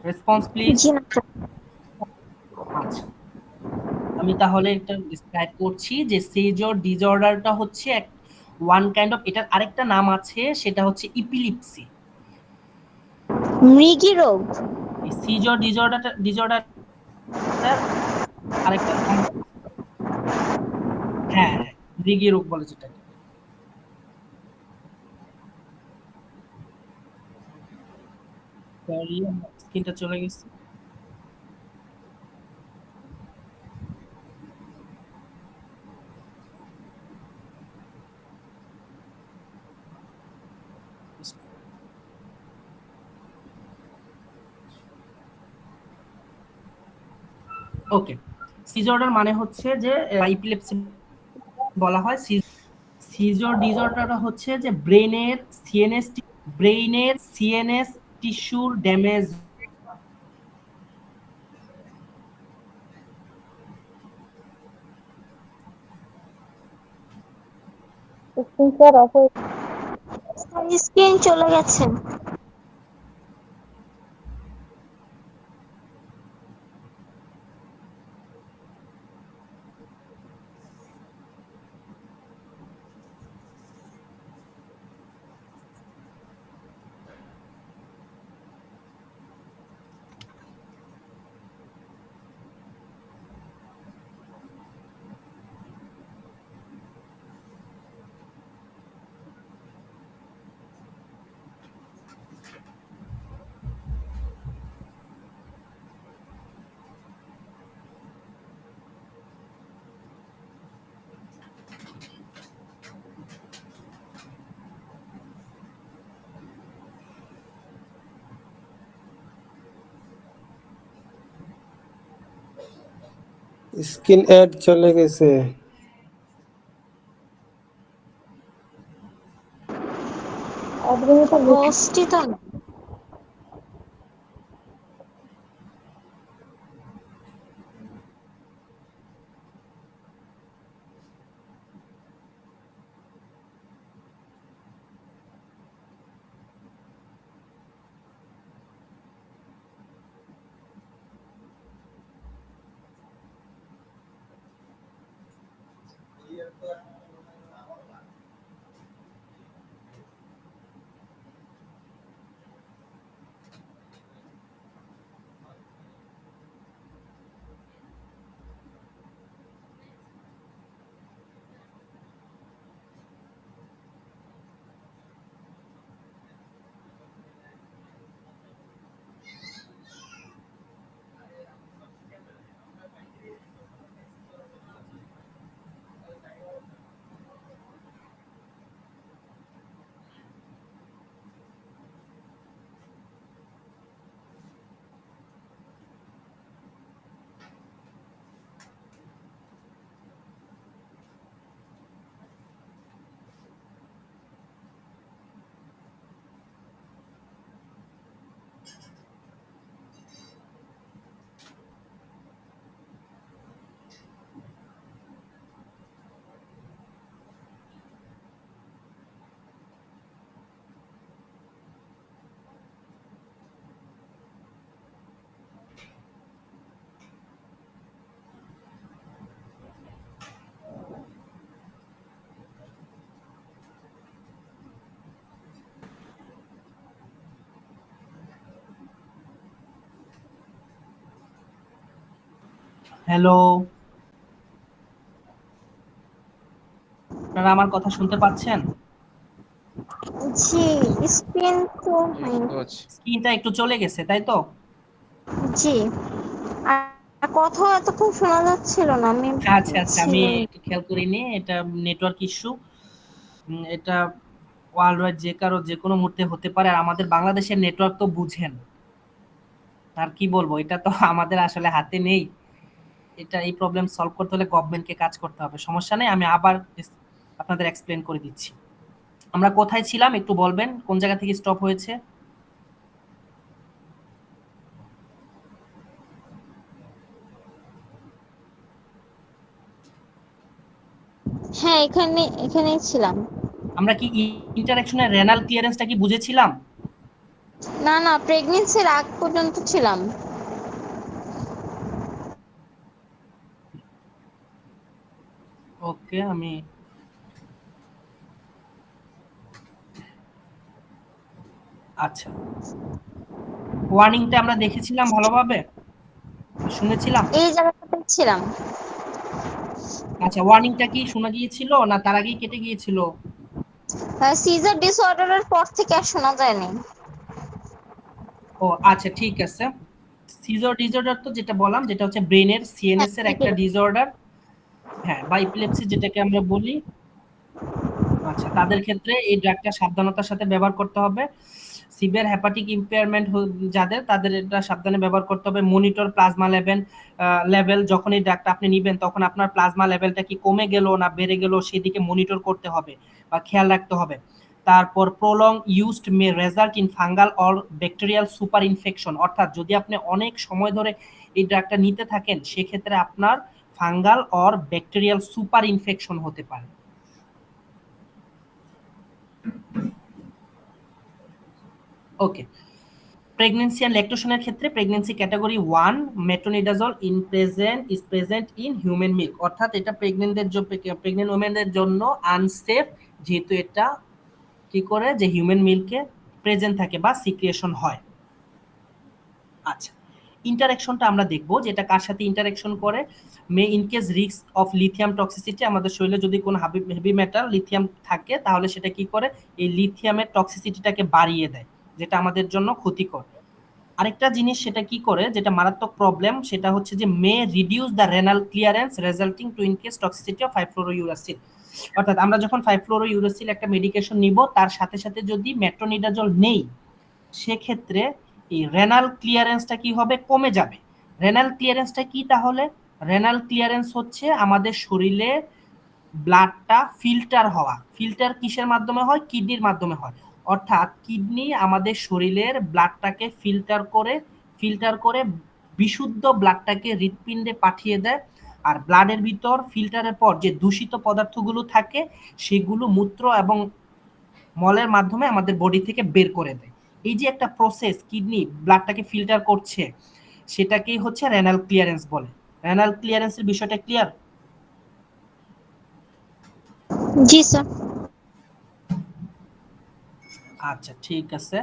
Response please. জি না স্যার। আচ্ছা, আমি তাহলে এটা ডিসক্রাইব করছি যে সিজর ডিসঅর্ডারটা হচ্ছে ওয়ান কাইন্ড অফ, এটার আরেকটা নাম আছে সেটা হচ্ছে ইপিলিপসি। মৃগী রোগ। এই সিজর ডিসঅর্ডারটার আরেকটা নাম, হ্যাঁ হ্যাঁ, মৃগী রোগ বলে যেটাকে। সরি আমার স্ক্রিনটা চলে গেছে। ওকে, সিজর্ডার মানে হচ্ছে যে ইপিলেপসি বলা হয়। সিজর ডিসঅর্ডারটা হচ্ছে যে ব্রেইনের সিএনএস টিস্যুর ড্যামেজ। স্ক্রিন চলে গেছে। স্ক্রিন অ্যাড চলে গেছে। হোস্টই তো না। হ্যালো আপনারা আমার কথা শুনতে পাচ্ছেন? জি, স্ক্রিন তো জি নাই। শুনতে পাচ্ছি। স্ক্রিনটা একটু চলে গেছে, তাই তো? জি, আর কথাও এতক্ষণ শোনা যাচ্ছিল না, আমি আচ্ছা আচ্ছা, আমি ছিলাম। একটু খেয়াল করিনি, এটা নেটওয়ার্ক ইস্যু। এটা ওয়ার্ল্ড ওয়াইড যে কোনো মুহূর্তে হতে পারে। আর আমাদের বাংলাদেশের নেটওয়ার্ক তো বুঝেন, আর কি বলবো, এটা তো আমাদের আসলে হাতে নেই। এটা এই প্রবলেম সলভ করতে হলে গভর্নমেন্টকে কাজ করতে হবে। সমস্যা নেই, আমি আবার আপনাদের এক্সপ্লেন করে দিচ্ছি। আমরা কোথায় ছিলাম একটু বলবেন, কোন জায়গা থেকে স্টপ হয়েছে? হ্যাঁ, এখানেই ছিলাম। আমরা কি ইন্টারঅ্যাকশনের রেনাল ক্লিয়ারেন্সটা কি বুঝেছিলাম? না না, প্রেগনেন্সির আগ পর্যন্ত ছিলাম। ওকে, আমি আচ্ছা, ওয়ার্নিংটা আমরা দেখেছিলাম ভালোভাবে, শুনেছিলাম। এই জায়গাটাতে ছিলাম। আচ্ছা, ওয়ার্নিংটা কি শোনা গিয়েছিল না তার আগেই কেটে গিয়েছিল? সিজার ডিসঅর্ডারের পর থেকে আর শোনা যায়নি। ও আচ্ছা, ঠিক আছে। সিজার ডিসঅর্ডার তো যেটা বললাম, যেটা হচ্ছে ব্রেনের হ্যাঁ, সিএনএস এর একটা ডিসঅর্ডার, হ্যাঁ, বা এপিলেপসি যেটাকে আমরা বলি। আচ্ছা, তাদের ক্ষেত্রে এই ড্রাগটা সাবধানতার সাথে ব্যবহার করতে হবে। সিভিয়ার হেপাটিক ইম্পেয়ারমেন্ট যাদের, তাদের এটা সাবধানে ব্যবহার করতে হবে। মনিটর প্লাজমা লেভেল যখন এই ড্রাগটা আপনি নিবেন তখন আপনার প্লাজমা লেভেলটা কি কমে গেল না বেড়ে গেল সেদিকে মনিটর করতে হবে বা খেয়াল রাখতে হবে। তারপর prolong used May result in fungal or bacterial super infection, অর্থাৎ যদি আপনি অনেক সময় ধরে এই ড্রাগটা নিতে থাকেন সেক্ষেত্রে আপনার fungal or bacterial super infection হতে পারে। ওকে, প্রেগন্যান্সি এন্ড ল্যাকটেশনের ক্ষেত্রে pregnancy category 1 metronidazole is present in human milk, অর্থাৎ এটা প্রেগন্যান্ট ওমেনদের জন্য আনসেফ, যেহেতু এটা কি করে যে হিউম্যান মিল্কে প্রেজেন্ট থাকে বা সিক্রিয়েশন হয়। আচ্ছা, ইন্টারঅ্যাকশনটা আমরা দেখব, যেটা কার সাথে ইন্টারঅ্যাকশন করে। May increase risk of lithium toxicity, আমাদের শরীরে যদি কোনো হেভি মেটাল লিথিয়াম থাকে তাহলে সেটা কি করে, এই লিথিয়ামের টক্সিসিটিটাকে বাড়িয়ে দেয়, যেটা আমাদের জন্য ক্ষতিকর। আরেকটা জিনিস সেটা কি করে, যেটা মারাত্মক প্রবলেম, সেটা হচ্ছে যে may reduce the renal clearance resulting to increase toxicity of 5-ফ্লোরোইউরাসিল, অর্থাৎ আমরা যখন 5-ফ্লোরোইউরাসিল একটা মেডিকেশন নিব তার সাথে সাথে যদি মেট্রোনিডাজল নেই সেক্ষেত্রে এই রেনাল ক্লিয়ারেন্সটা কি হবে, কমে যাবে। রেনাল ক্লিয়ারেন্সটা কি তাহলে? রেনাল ক্লিয়ারেন্স হচ্ছে আমাদের শরীরে ব্লাডটা ফিল্টার হওয়া। ফিল্টার কিসের মাধ্যমে হয়? কিডনির মাধ্যমে হয়। অর্থাৎ কিডনি আমাদের শরীরের ব্লাডটাকে ফিল্টার করে বিশুদ্ধ ব্লাডটাকে হৃৎপিণ্ডে পাঠিয়ে দেয়। আর ব্লাডের ভিতর ফিল্টারের পর যে দূষিত পদার্থগুলো থাকে সেগুলো মূত্র এবং মলের মাধ্যমে আমাদের বডি থেকে বের করে দেয়। এই যে একটা প্রসেস, কিডনি ব্লাডটাকে ফিল্টার করছে, সেটাকেই হচ্ছে রেনাল ক্লিয়ারেন্স বলে। রেনাল ক্লিয়ারেন্সের বিষয়টা ক্লিয়ার? জি স্যার। আচ্ছা, ঠিক আছে।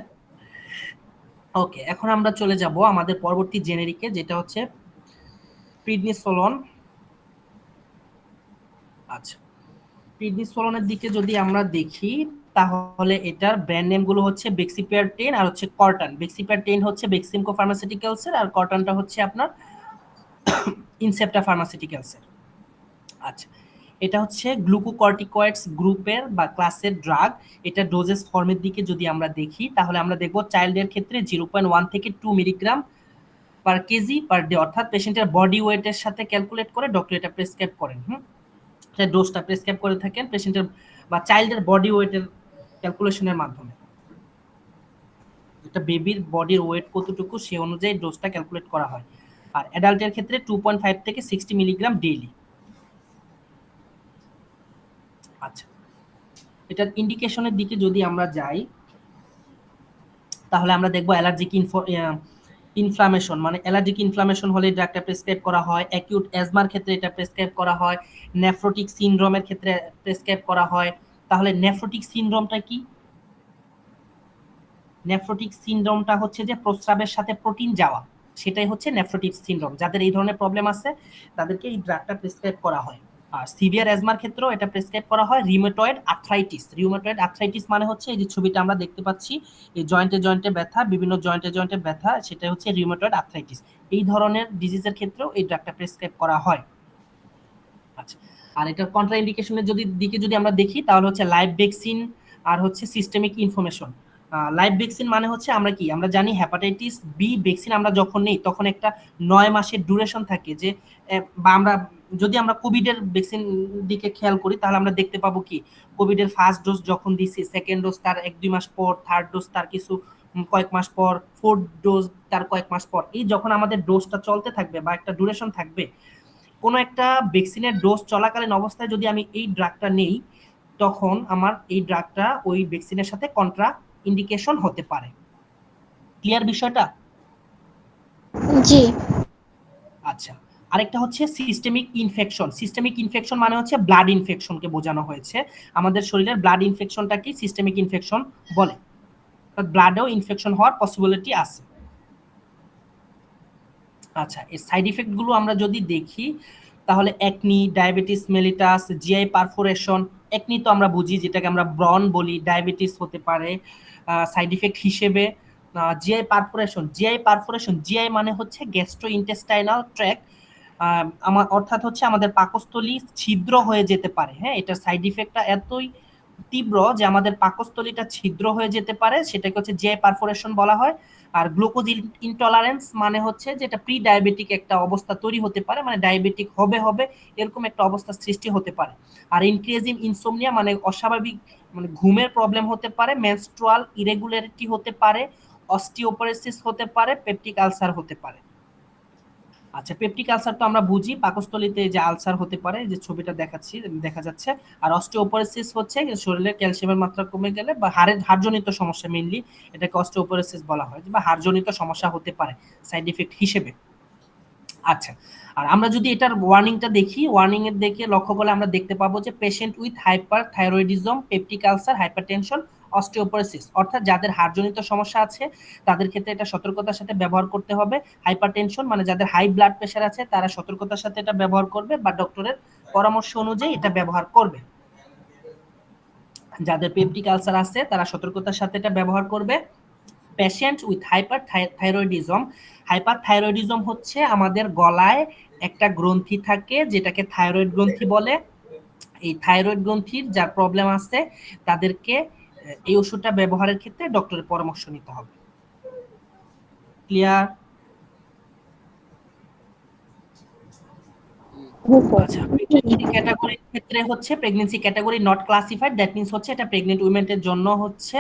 ওকে, এখন আমরা চলে যাব আমাদের পরবর্তী জেনেরিকে, যেটা হচ্ছে প্রিডনিসোলন। আচ্ছা, প্রিডনিসোলনের দিকে যদি আমরা দেখি তাহলে এটার ব্র্যান্ড নেম গুলো হচ্ছে বেক্সিপিয়ার 10 আর হচ্ছে কর্টান। বেক্সিপিয়ার 10 হচ্ছে বেক্সিমকো ফার্মাসিউটিক্যালস এর, আর কর্টানটা হচ্ছে আপনার ইনসেপ্টা ফার্মাসিউটিক্যালস এর। আচ্ছা, এটা হচ্ছে গ্লুকোকর্টিকয়েডস গ্রুপের বা ক্লাসের ড্রাগ। এটা ডোজেস ফর্মের দিকে যদি আমরা দেখি তাহলে আমরা দেখব চাইল্ডের ক্ষেত্রে 0.1 থেকে 2 milligram per KG per day, অর্থাৎ পেশেন্টের বডি ওয়েটের সাথে ক্যালকুলেট করে ডক্টর এটা প্রেসক্রাইব করেন। এটা ডোজটা প্রেসক্রাইব করে থাকেন পেশেন্টের বা চাইল্ডের বডি ওয়েটের ক্যালকুলেশনের মাধ্যমে। এটা বেবির বডির ওয়েট কতটুকু সে অনুযায়ী ডোজটা ক্যালকুলেট করা হয়। আর অ্যাডাল্টের ক্ষেত্রে 2.5 থেকে 60 মিলিগ্রাম ডেইলি। আচ্ছা, এটার ইন্ডিকেশনের দিকে যদি আমরা যাই তাহলে আমরা দেখব অ্যালার্জিক ইনফ্লামেশন, মানে অ্যালার্জিক ইনফ্লামেশন হলে ড্রাগটা প্রেসক্রাইব করা হয়। অ্যাকিউট অ্যাজমার ক্ষেত্রে এটা প্রেসক্রাইব করা হয়। নেফ্রোটিক সিনড্রোমের ক্ষেত্রে প্রেসক্রাইব করা হয়। তাহলে নেফ্রোটিক সিনড্রোমটা কি? নেফ্রোটিক সিনড্রোমটা হচ্ছে যে প্রস্রাবের সাথে প্রোটিন যাওয়া, সেটাই হচ্ছে নেফ্রোটিক সিনড্রোম। যাদের এই ধরনের প্রবলেম আছে তাদেরকে এই ড্রাগটা প্রেসক্রাইব করা হয়। আর সিভিয়ার অ্যাজমার ক্ষেত্রেও এটা প্রেসক্রাইব করা হয় রিউমেটয়েড আর্থ্রাইটিস। রিউমেটয়েড আর্থ্রাইটিস মানে হচ্ছে এই যে ছবিটা আমরা দেখতে পাচ্ছি, এই জয়েন্টে জয়েন্টে ব্যথা, বিভিন্ন জয়েন্টে জয়েন্টে ব্যথা, সেটা হচ্ছে রিউমেটয়েড আর্থ্রাইটিস। এই ধরনের ডিজিজের ক্ষেত্রেও এই ড্রাগটা প্রেসক্রাইব করা হয়। আচ্ছা, আর এটার কন্ট্রাইন্ডিকেশনের যদি আমরা দেখি তাহলে হচ্ছে লাইভ ভ্যাকসিন আর হচ্ছে সিস্টেমিক ইনফরমেশন। লাইভ ভ্যাকসিন মানে হচ্ছে আমরা জানি হ্যাপাটাইটিস বি ভ্যাকসিন আমরা যখন নেই তখন একটা 9 মাসের ডিউরেশন থাকে, যে বা যদি আমরা কোভিডের ভ্যাকসিন দিকে খেয়াল করি তাহলে আমরা দেখতে পাবো কি কোভিডের ফার্স্ট ডোজ যখন দিছি, সেকেন্ড ডোজ তার 1-2 মাস পর, থার্ড ডোজ তার কিছু কয়েক মাস পর, ফোর্থ ডোজ তার কয়েক মাস পর। এই যখন আমাদের ডোজটা চলতে থাকবে বা একটা ডিউরেশন থাকবে, কোনো একটা ভ্যাকসিনের ডোজ চলাকালীন অবস্থায় যদি আমি এই ড্রাগটা নেই, তখন আমার এই ড্রাগটা ওই ভ্যাকসিনের সাথে কন্ট্রা ইন্ডিকেশন হতে পারে। ক্লিয়ার বিষয়টা? জি। আচ্ছা, আরেকটা হচ্ছে সিস্টেমিক ইনফেকশন। সিস্টেমিক ইনফেকশন মানে হচ্ছে ব্লাড ইনফেকশনকে বোঝানো হয়েছে। আমাদের শরীরের ব্লাড ইনফেকশনটাকে সিস্টেমিক ইনফেকশন বলে। ব্লাডেও ইনফেকশন হওয়ার পসিবিলিটি আছে। আচ্ছা, এর সাইড ইফেক্টগুলো আমরা যদি দেখি তাহলে acne, diabetes mellitus, GI perforation. Acne তো আমরা বুঝি, যেটাকে আমরা ব্রন বলি, ডায়াবেটিস হতে পারে সাইড ইফেক্ট হিসেবে। জিআই পারফোরেশন, জিআই মানে হচ্ছে গ্যাস্ট্রো ইন্টেস্টাইনাল ট্র্যাক্ট, অর্থাৎ হচ্ছে আমাদের পাকস্থলী ছিদ্র হয়ে যেতে পারে। হ্যাঁ, এটার সাইড ইফেক্টটা এতই তীব্র যে আমাদের পাকস্থলীটা ছিদ্র হয়ে যেতে পারে, সেটাকে হচ্ছে জিআই পারফোরেশন বলা হয়। আর গ্লুকোজ ইনটলারেন্স মানে হচ্ছে যেটা প্রি ডায়াবেটিক একটা অবস্থা তৈরি হতে পারে, মানে ডায়াবেটিক হবে এরকম একটা অবস্থা সৃষ্টি হতে পারে। আর ইনক্রিজিং ইনসোমনিয়া মানে অস্বাভাবিক, মানে ঘুমের প্রবলেম হতে পারে, মেনস্ট্রুয়াল ইরেগুলারিটি হতে পারে, অস্টিওপোরোসিস হতে পারে, পেপটিক আলসার হতে পারে। আচ্ছা, পেপটিক আলসার তো আমরা বুঝি, পাকস্থলীতে যে আলসার হতে পারে, যে ছবিটা দেখা যাচ্ছে। আর অস্টিওপোরোসিস হচ্ছে শরীরে ক্যালসিয়ামের মাত্রা কমে গেলে বা হাড়জনিত সমস্যা, মেইনলি এটাকে অস্টিওপোরোসিস বলা হয়, বা হাড়জনিত সমস্যা হতে পারে সাইড ইফেক্ট হিসেবে। আচ্ছা, আর আমরা যদি এটার ওয়ার্নিংটা দেখি, ওয়ার্নিং এর দেখে লক্ষ্য করলে আমরা দেখতে পাবো যে patient with hyper thyroidism, peptic ulcer, hypertension, osteoporosis, অর্থাৎ যাদের হাড়জনিত সমস্যা আছে তাদের ক্ষেত্রে এটা সতর্কতার সাথে ব্যবহার করতে হবে। হাইপারটেনশন মানে যাদের হাই ব্লাড প্রেশার আছে তারা সতর্কতার সাথে এটা ব্যবহার করবে বা ডক্টরের পরামর্শ অনুযায়ী এটা ব্যবহার করবে। যাদের পেপটিক আলসার আছে তারা সতর্কতার সাথে এটা ব্যবহার করবে। পেশেন্ট উইথ হাইপারথাইরয়েডিজম, হাইপারথাইরয়েডিজম হচ্ছে আমাদের গলায় একটা গ্রন্থি থাকে যেটাকে থাইরয়েড গ্রন্থি বলে। এই থাইরয়েড গ্রন্থির যার প্রবলেম আছে তাদেরকে এই ওষুধটা ব্যবহারের ক্ষেত্রে ডক্টরের পরামর্শ নিতে হবে। ক্লিয়ার? আচ্ছা, প্রেগন্যান্সি ক্যাটাগরির ক্ষেত্রে হচ্ছে pregnancy category not classified, that means হচ্ছে এটা প্রেগন্যান্ট উইমেনদের জন্য হচ্ছে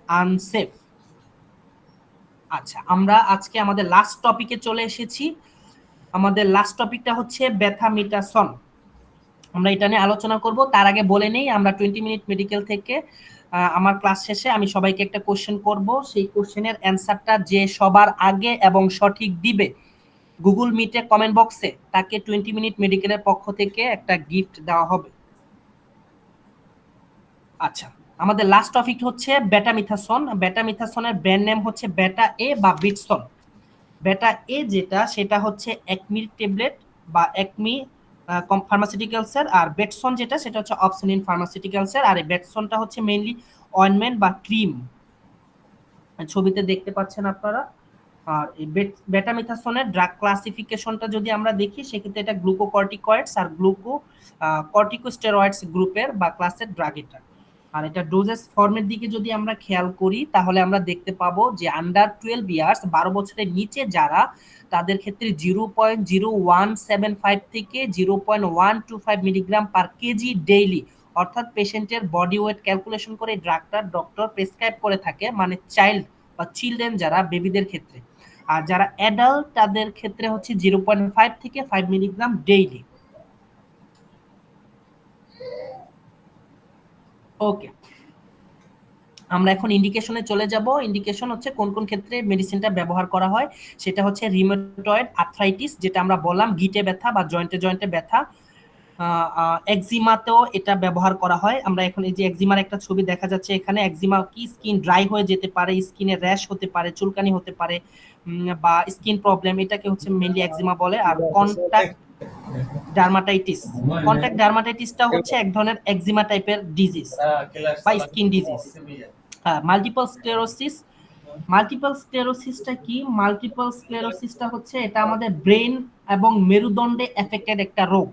আনসেফ। আচ্ছা, আমরা আজকে আমাদের লাস্ট টপিকে চলে এসেছি। আমাদের লাস্ট টপিকটা হচ্ছে ব্যথামিটাসন। আমরা এটা নিয়ে আলোচনা করব। তার আগে বলে নেই, আমরা 20 মিনিট মেডিকেল থেকে আমার ক্লাস শেষে আমি সবাইকে একটা কোশ্চেন করব। সেই কোশ্চেনের অ্যান্সারটা যে সবার আগে এবং সঠিক দিবে গুগল মিটে কমেন্ট বক্সে, তাকে 20 মিনিট মেডিকেলের পক্ষ থেকে একটা গিফট দেওয়া হবে। আচ্ছা, আমাদের লাস্ট টপিক হচ্ছে বেটামিথাসন। বেটামিথাসনের ব্র্যান্ড নেম হচ্ছে বেটা এ বা বিটসন। বেটা এ যেটা, সেটা হচ্ছে একমি ট্যাবলেট বা একমি ফার্মাসিউটিক্যালসের, আর বেটসন যেটা সেটা হচ্ছে অপসনিন ফার্মাসিউটিক্যালসের। আর এই বেটসনটা হচ্ছে মেইনলি অয়েন্টমেন্ট বা ক্রিম, ছবিতে দেখতে পাচ্ছেন আপনারা। আর এই বেটামিথাসনের ড্রাগ ক্লাসিফিকেশনটা যদি আমরা দেখি সেক্ষেত্রে এটা গ্লুকোকর্টিকয়েডস আর কর্টিকোস্টেরয়েডস গ্রুপের বা ক্লাসের ড্রাগ এটা। আর এটা ডোজেস ফর্মের দিকে যদি আমরা খেয়াল করি তাহলে আমরা দেখতে পাবো যে আন্ডার 12 ইয়ার্স, 12 বছরের নিচে যারা, তাদের ক্ষেত্রে 0.0175 থেকে 0.125 মিলিগ্রাম পার কেজি ডেইলি, অর্থাৎ পেশেন্টের বডি ওয়েট ক্যালকুলেশন করে ড্রাগটা ডক্টর প্রেসক্রাইব করে থাকে, মানে চাইল্ড বা চিলড্রেন যারা, বেবিদের ক্ষেত্রে। আর যারা অ্যাডাল্ট তাদের ক্ষেত্রে হচ্ছে 0.5 থেকে 5 মিলিগ্রাম ডেইলি। ওকে, আমরা এখন ইন্ডিকেশনে চলে যাব। ইন্ডিকেশন হচ্ছে কোন কোন ক্ষেত্রে মেডিসিনটা ব্যবহার করা হয়, সেটা হচ্ছে রিউমেটয়েড আর্থ্রাইটিস, যেটা আমরা বললাম গিটে ব্যথা বা জয়েন্টে জয়েন্টে ব্যথা। একজিমাতেও এটা ব্যবহার করা হয়। আমরা এখন এই যে একজিমার একটা ছবি দেখা যাচ্ছে এখানে, একজিমা কি স্কিন ড্রাই হয়ে যেতে পারে, স্কিনে র্যাশ হতে পারে, চুলকানি হতে পারে, বা স্কিন প্রবলেম, এটাকে হচ্ছে মেইনলি একজিমা বলে। আর ডার্মাটাইটিস। কন্টাক্ট ডার্মাটাইটিসটা হচ্ছে এক ধরনের একজিমা টাইপের ডিজিজ বা skin disease. Multiple sclerosis, multiple স্ক্লেরোসিসটা কি? মাল্টিপল স্ক্লেরোসিসটা হচ্ছে এটা আমাদের ব্রেন এবং মেরুদণ্ডে এফেক্টেড একটা রোগ।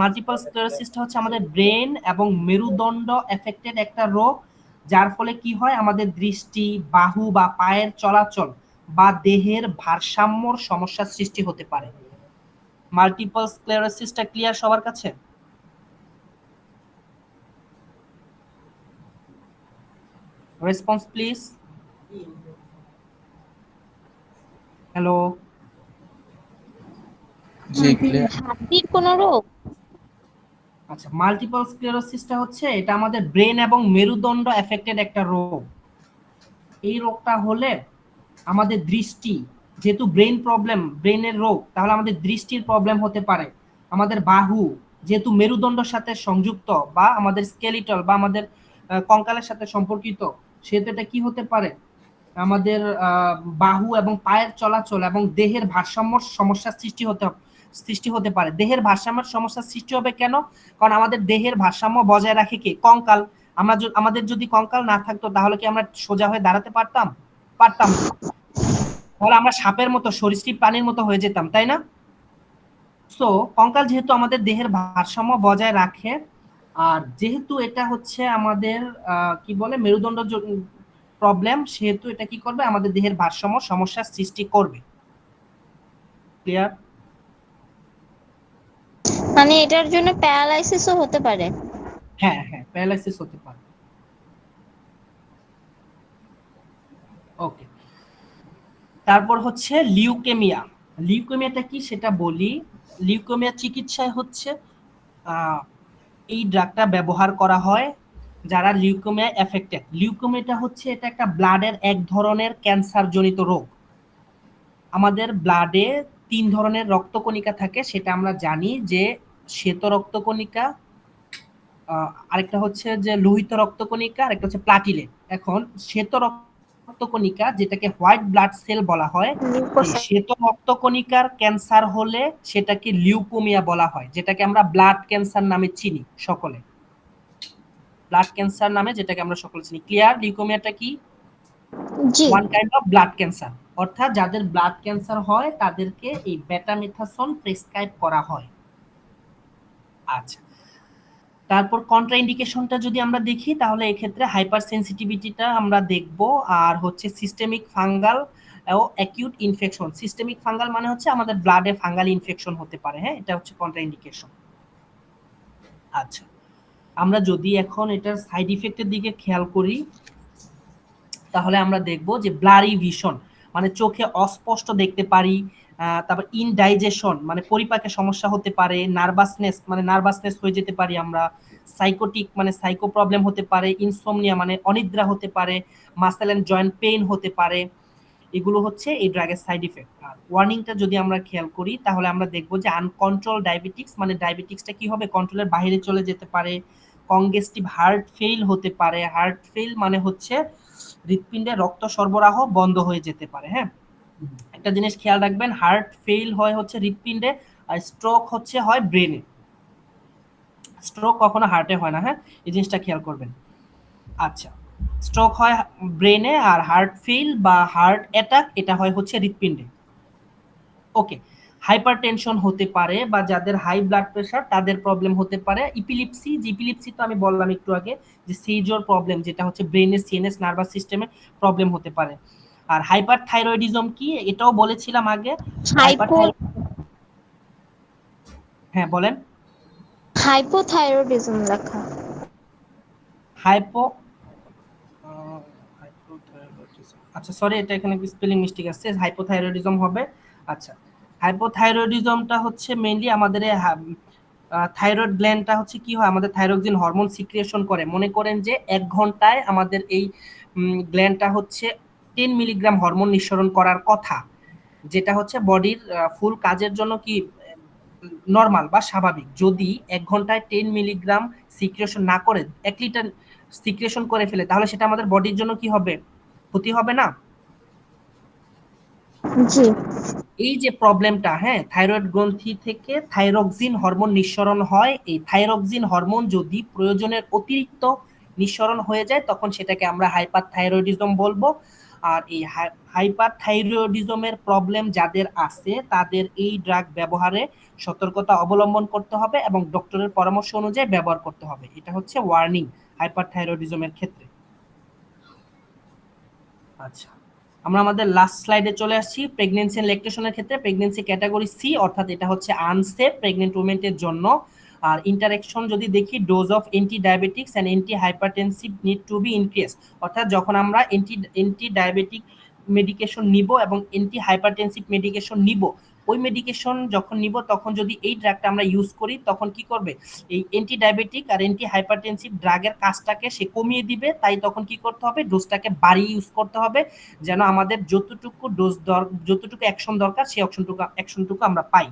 মাল্টিপল স্ক্লেরোসিসটা হচ্ছে আমাদের ব্রেন এবং মেরুদণ্ড এফেক্টেড একটা রোগ, যার ফলে কি হয় আমাদের দৃষ্টি, বাহু বা পায়ের চলাচল বা দেহের ভারসাম্যর সমস্যার সৃষ্টি হতে পারে। মাল্টিপল স্ক্লেরোসিসটা ক্লিয়ার সবার কাছে? Response please. হ্যালো। জি ক্লিয়ার। হাড্ডির কোনো রোগ? আচ্ছা, মাল্টিপল স্ক্লেরোসিসটা হচ্ছে এটা আমাদের ব্রেন এবং মেরুদণ্ড এফেক্টেড একটা রোগ। এই রোগটা হলে আমাদের দৃষ্টি, যেহেতু ব্রেন প্রবলেম, ব্রেনের রোগ, তাহলে আমাদের দৃষ্টির প্রবলেম হতে পারে। আমাদের বাহু যেহেতু মেরুদণ্ডের সাথে সংযুক্ত বা আমাদের স্কেলিটল বা আমাদের কঙ্কালের সাথে সম্পর্কিত, সেহেতু এটা কি হতে পারে আমাদের বাহু এবং পায়ের চলাচল এবং দেহের ভারসাম্যর সমস্যার সৃষ্টি হতে পারে। দেহের ভারসাম্যের সমস্যার সৃষ্টি হবে কেন? কারণ আমাদের দেহের ভারসাম্য বজায় রাখে কি? কঙ্কাল। আমাদের যদি কঙ্কাল না থাকতো তাহলে কি আমরা সোজা হয়ে দাঁড়াতে পারতাম? পারতাম না। তাহলে আমরা সাপের মতো, সরীসৃপ প্রাণীর মতো হয়ে যেতাম, তাই না? সো কঙ্কাল যেহেতু আমাদের দেহের ভারসাম্য বজায় রাখে, আর যেহেতু এটা হচ্ছে আমাদের কি বলে মেরুদণ্ড প্রবলেম, সেহেতু এটা কি করবে আমাদের দেহের ভারসাম্য সমস্যার সৃষ্টি করবে। ক্লিয়ার? মানে এটার জন্য প্যারালাইসিসও হতে পারে? হ্যাঁ হ্যাঁ, প্যারালাইসিস হতে পারে। ওকে, তারপর হচ্ছে লিউকেমিয়া। লিউকেমিয়াটা কি সেটা বলি। লিউকেমিয়া চিকিৎসায় হচ্ছে এই ড্রাগটা ব্যবহার করা হয় যারা লিউকেমিয়া এফেক্টেড। লিউকেমিয়াটা হচ্ছে এটা একটা ব্লাডের এক ধরনের ক্যান্সার জনিত রোগ। আমাদের ব্লাডে 3 ধরনের রক্তকণিকা থাকে, সেটা আমরা জানি, যে শ্বেত রক্তকণিকা, আরেকটা হচ্ছে যে লোহিত রক্তকণিকা, আরেকটা হচ্ছে প্লাটিলেট। এখন শ্বেত রক্তকণিকা, যেটাকে হোয়াইট ব্লাড সেল বলা হয়, এই শ্বেত রক্তকণিকার ক্যান্সার হলে সেটাকে লিউকোমিয়া বলা হয়, যেটাকে আমরা ব্লাড ক্যান্সার নামে চিনি সকলে। ব্লাড ক্যান্সার নামে যেটাকে আমরা সকলে চিনি। ক্লিয়ার? লিউকোমিয়াটা কি? জি। One kind of blood cancer. অর্থাৎ যাদের ব্লাড ক্যান্সার হয় তাদেরকে এই বেটামিথাসোন প্রেসক্রাইব করা হয়। আচ্ছা, তারপর কন্ট্রাইন্ডিকেশনটা যদি আমরা দেখি তাহলে এক্ষেত্রে হাইপার সেন্সিটিভিটিটা আমরা দেখব, আর হচ্ছে সিস্টেমিক ফাঙ্গাল ও অ্যাকিউট ইনফেকশন। সিস্টেমিক ফাঙ্গাল মানে হচ্ছে আমাদের ব্লাডে ফাঙ্গাল ইনফেকশন হতে পারে। হ্যাঁ, এটা হচ্ছে কন্ট্রাইন্ডিকেশন। আচ্ছা, আমরা যদি এখন এটার সাইড ইফেক্টের দিকে খেয়াল করি তাহলে আমরা দেখব যে ব্লারি ভিশন, মানে চোখে অস্পষ্ট দেখতে পারি। তারপর ইনডাইজেশন, মানে পরিপাকে সমস্যা হতে পারে। নার্ভাসনেস, মানে নার্ভাসনেস হয়ে যেতে পারি আমরা। সাইকোটিক, মানে সাইকো প্রবলেম হতে পারে। ইনসোমনিয়া, মানে অনিদ্রা হতে পারে। মাসেল এন্ড জয়েন্ট পেইন হতে পারে। এগুলো হচ্ছে এই ড্রাগের সাইড ইফেক্ট। আর ওয়ার্নিংটা যদি আমরা খেয়াল করি তাহলে আমরা দেখব যে আনকন্ট্রোল ডায়াবেটিক্স, মানে ডায়াবেটিক্সটা কি হবে কন্ট্রোলের বাইরে চলে যেতে পারে। কনজেস্টিভ হার্ট ফেইল হতে পারে। হার্ট ফেইল মানে হচ্ছে হৃৎপিণ্ডে রক্ত সরবরাহ বন্ধ হয়ে যেতে পারে। হ্যাঁ, একটা জিনিস খেয়াল রাখবেন, হার্ট ফেইল হয় হচ্ছে হৃৎপিণ্ডে, আর স্ট্রোক হচ্ছে হয় ব্রেনে। স্ট্রোক কখনো হার্টে হয় না। হ্যাঁ, এই জিনিসটা খেয়াল করবেন। আচ্ছা, স্ট্রোক হয় ব্রেনে, আর হার্ট ফেইল বা হার্ট অ্যাটাক এটা হয় হচ্ছে হৃৎপিণ্ডে। ওকে, হাইপারটেনশন হতে পারে, বা যাদের হাই ব্লাড প্রেশার তাদের প্রবলেম হতে পারে। ইপিলিপসি, যে ইপিলিপসি তো আমি বললাম একটু আগে যে সিজর প্রবলেম, যেটা হচ্ছে ব্রেনের সিএনএস নার্ভাস সিস্টেমে প্রবলেম হতে পারে। আর হাইপার থাইরয়েডিজম কি, এটাও বলেছিলাম আগে। হ্যাঁ বলেন। হাইপোথাইরয়েডিজম লেখা। হাইপো আচ্ছা সরি, এটা এখানে স্পেলিং মিস্টেক আছে, হাইপোথাইরয়েডিজম হবে। আচ্ছা, হাইপোথাইরয়েডিজমটা হচ্ছে মেইনলি আমাদের থাইরয়েড গ্ল্যান্ডটা হচ্ছে কি হয়, আমাদের থাইরোক্সিন হরমোন সিক্রিয়েশন করে। মনে করেন যে 1 ঘন্টায় আমাদের এই গ্ল্যান্ডটা হচ্ছে 10 মিলিগ্রাম হরমোন নিঃসরণ করার কথা, যেটা হচ্ছে বডির ফুল কাজের জন্য কি নরমাল বা স্বাভাবিক। যদি 1 ঘন্টায় 10 মিলিগ্রাম সিক্রিয়েশন না করে 1 লিটার সিক্রিয়েশন করে ফেলে, তাহলে সেটা আমাদের বডির জন্য কি হবে, ক্ষতি হবে না? জি। এই যে প্রবলেমটা, হ্যাঁ, থাইরয়েড গ্রন্থি থেকে থাইরক্সিন হরমোন নিঃসরণ হয়। এই থাইরক্সিন হরমোন যদি প্রয়োজনের অতিরিক্ত নিঃসরণ হয়ে যায় তখন সেটাকে আমরা হাইপারথাইরয়েডিজম বলবো। আর এই হাইপারথাইরয়েডিজমের প্রবলেম যাদের আছে তাদের এই ড্রাগ ব্যবহারে সতর্কতা অবলম্বন করতে হবে এবং ডক্টরের পরামর্শ অনুযায়ী ব্যবহার করতে হবে। এটা হচ্ছে ওয়ার্নিং হাইপারথাইরয়েডিজমের ক্ষেত্রে। আচ্ছা, আমরা আমাদের লাস্ট স্লাইডে চলে আসছি। প্রেগন্যান্সি এন্ড ল্যাকটেশনের ক্ষেত্রে প্রেগন্যান্সি ক্যাটাগরি সি, অর্থাৎ এটা হচ্ছে আনসেফ প্রেগন্যান্ট উমেনের জন্য। আর ইন্টারেকশন যদি দেখি, dose of anti diabetics and anti hypertensive need to be increase, অর্থাৎ যখন আমরা অ্যান্টি ডায়াবেটিক মেডিকেশন নিব এবং অ্যান্টি হাইপারটেনসিভ মেডিকেশন নিব, ওই মেডিকেশন যখন নিব তখন যদি এই ড্রাগটা আমরা ইউজ করি তখন কি করবে, এই অ্যান্টি ডায়াবেটিক আর অ্যান্টি হাইপারটেনসিভ ড্রাগের কাজটাকে সে কমিয়ে দিবে। তাই তখন কি করতে হবে, ডোজটাকে বাড়িয়ে ইউজ করতে হবে যেন আমাদের যতটুকু যতটুকু অ্যাকশন দরকার সেই অ্যাকশনটুকু আমরা পাই।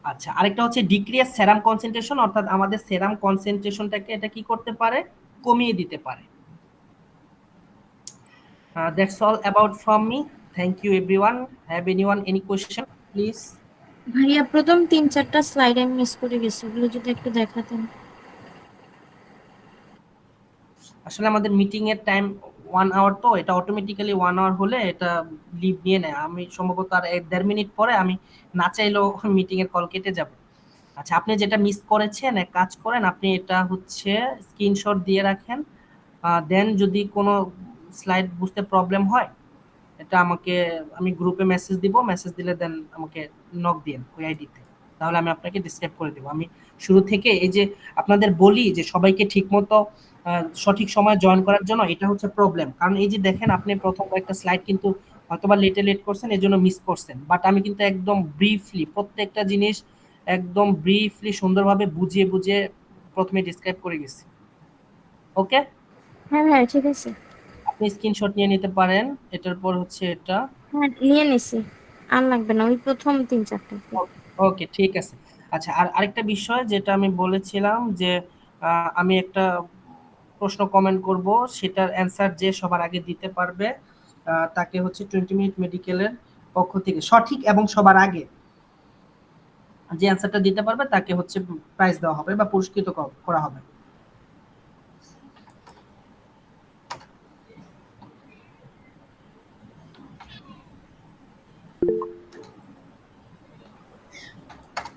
আচ্ছা, আরেকটা হচ্ছে ডিক্রিজ সেরাম কনসেন্ট্রেশন, অর্থাৎ আমাদের সেরাম কনসেন্ট্রেশনটাকে এটা কি করতে পারে, কমিয়ে দিতে পারে। That's all about from me. Thank you everyone. Have anyone any question, please? ভাইয়া প্রথম 3-4টা স্লাইড আমি মিস করে গেছি, ওগুলো যদি একটু দেখাতেন। আসলে আমাদের মিটিং এর টাইম 1 আওয়ার, তো এটা অটোমেটিক্যালি 1 আওয়ার হলে এটা লিভ নিয়ে নেয়। আমি সম্ভবত আর 1-1.5 মিনিট পরে আমি না চাইলেও মিটিং এর কল কেটে যাব। আচ্ছা, আপনি যেটা মিস করেছেন এক কাজ করেন, আপনি এটা হচ্ছে স্ক্রিনশট দিয়ে রাখেন। দেন যদি কোনো স্লাইড বুঝতে প্রবলেম হয় এটা আমাকে, আমি গ্রুপে মেসেজ দিব, মেসেজ দিলে দেন আমাকে নক দিন ওই আইডিতে, তাহলে আমি আপনাকে ডিসক্রাইব করে দেবো। আমি শুরু থেকে এই যে আপনাদের বলি যে সবাইকে ঠিকমতো সঠিক সময় জয়েন করার জন্য, এটা হচ্ছে প্রবলেম। কারণ এই যে দেখেন আপনি প্রথম কয়েকটা স্লাইড কিন্তু হয়তোবা লেট করছেন, এই জন্য মিস করছেন, বাট আমি কিন্তু একদম ব্রিফলি প্রত্যেকটা জিনিস একদম ব্রিফলি সুন্দরভাবে বুঝিয়ে বুঝিয়ে প্রথমে ডিসক্রাইব করে গেছি। ওকে, হ্যাঁ হ্যাঁ ঠিক আছে। আপনি স্ক্রিনশট নিয়ে নিতে পারেন। এটার পর হচ্ছে এটা। হ্যাঁ নিয়ে নিছি, আর লাগবে না, ওই প্রথম 3-4টা। ওকে, ঠিক আছে। আচ্ছা, আর আরেকটা বিষয় যেটা আমি বলেছিলাম যে আমি একটা প্রশ্ন কমেন্ট করব, সেটার অ্যান্সার যে সবার আগে দিতে পারবে তাকে হচ্ছে 20 মিনিট মেডিকেলের পক্ষ থেকে সঠিক এবং সবার আগে যে অ্যান্সারটা দিতে পারবে তাকে হচ্ছে প্রাইজ দেওয়া হবে বা পুরস্কৃত করা হবে।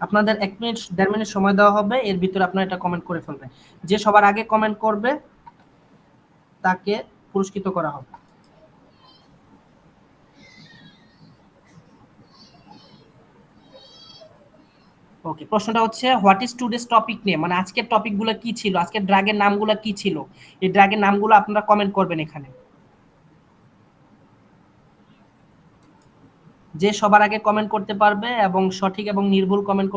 আপনাদের 1 মিনিট 1.5 মিনিট সময় দেওয়া হবে, এর ভিতরে আপনারা এটা কমেন্ট করে ফেলবেন। যে সবার আগে কমেন্ট করবে তাকে পুরস্কৃত করা হবে। ওকে, প্রশ্নটা হচ্ছে what is today's topic name, মানে আজকের টপিকগুলো কি ছিল, আজকের ড্রাগের নামগুলো কি ছিল, এই ড্রাগের নামগুলো আপনারা কমেন্ট করবেন এখানে। যে সবার আগে কমেন্ট করতে পারবে এবং সঠিক এবং নির্ভুল কমেন্ট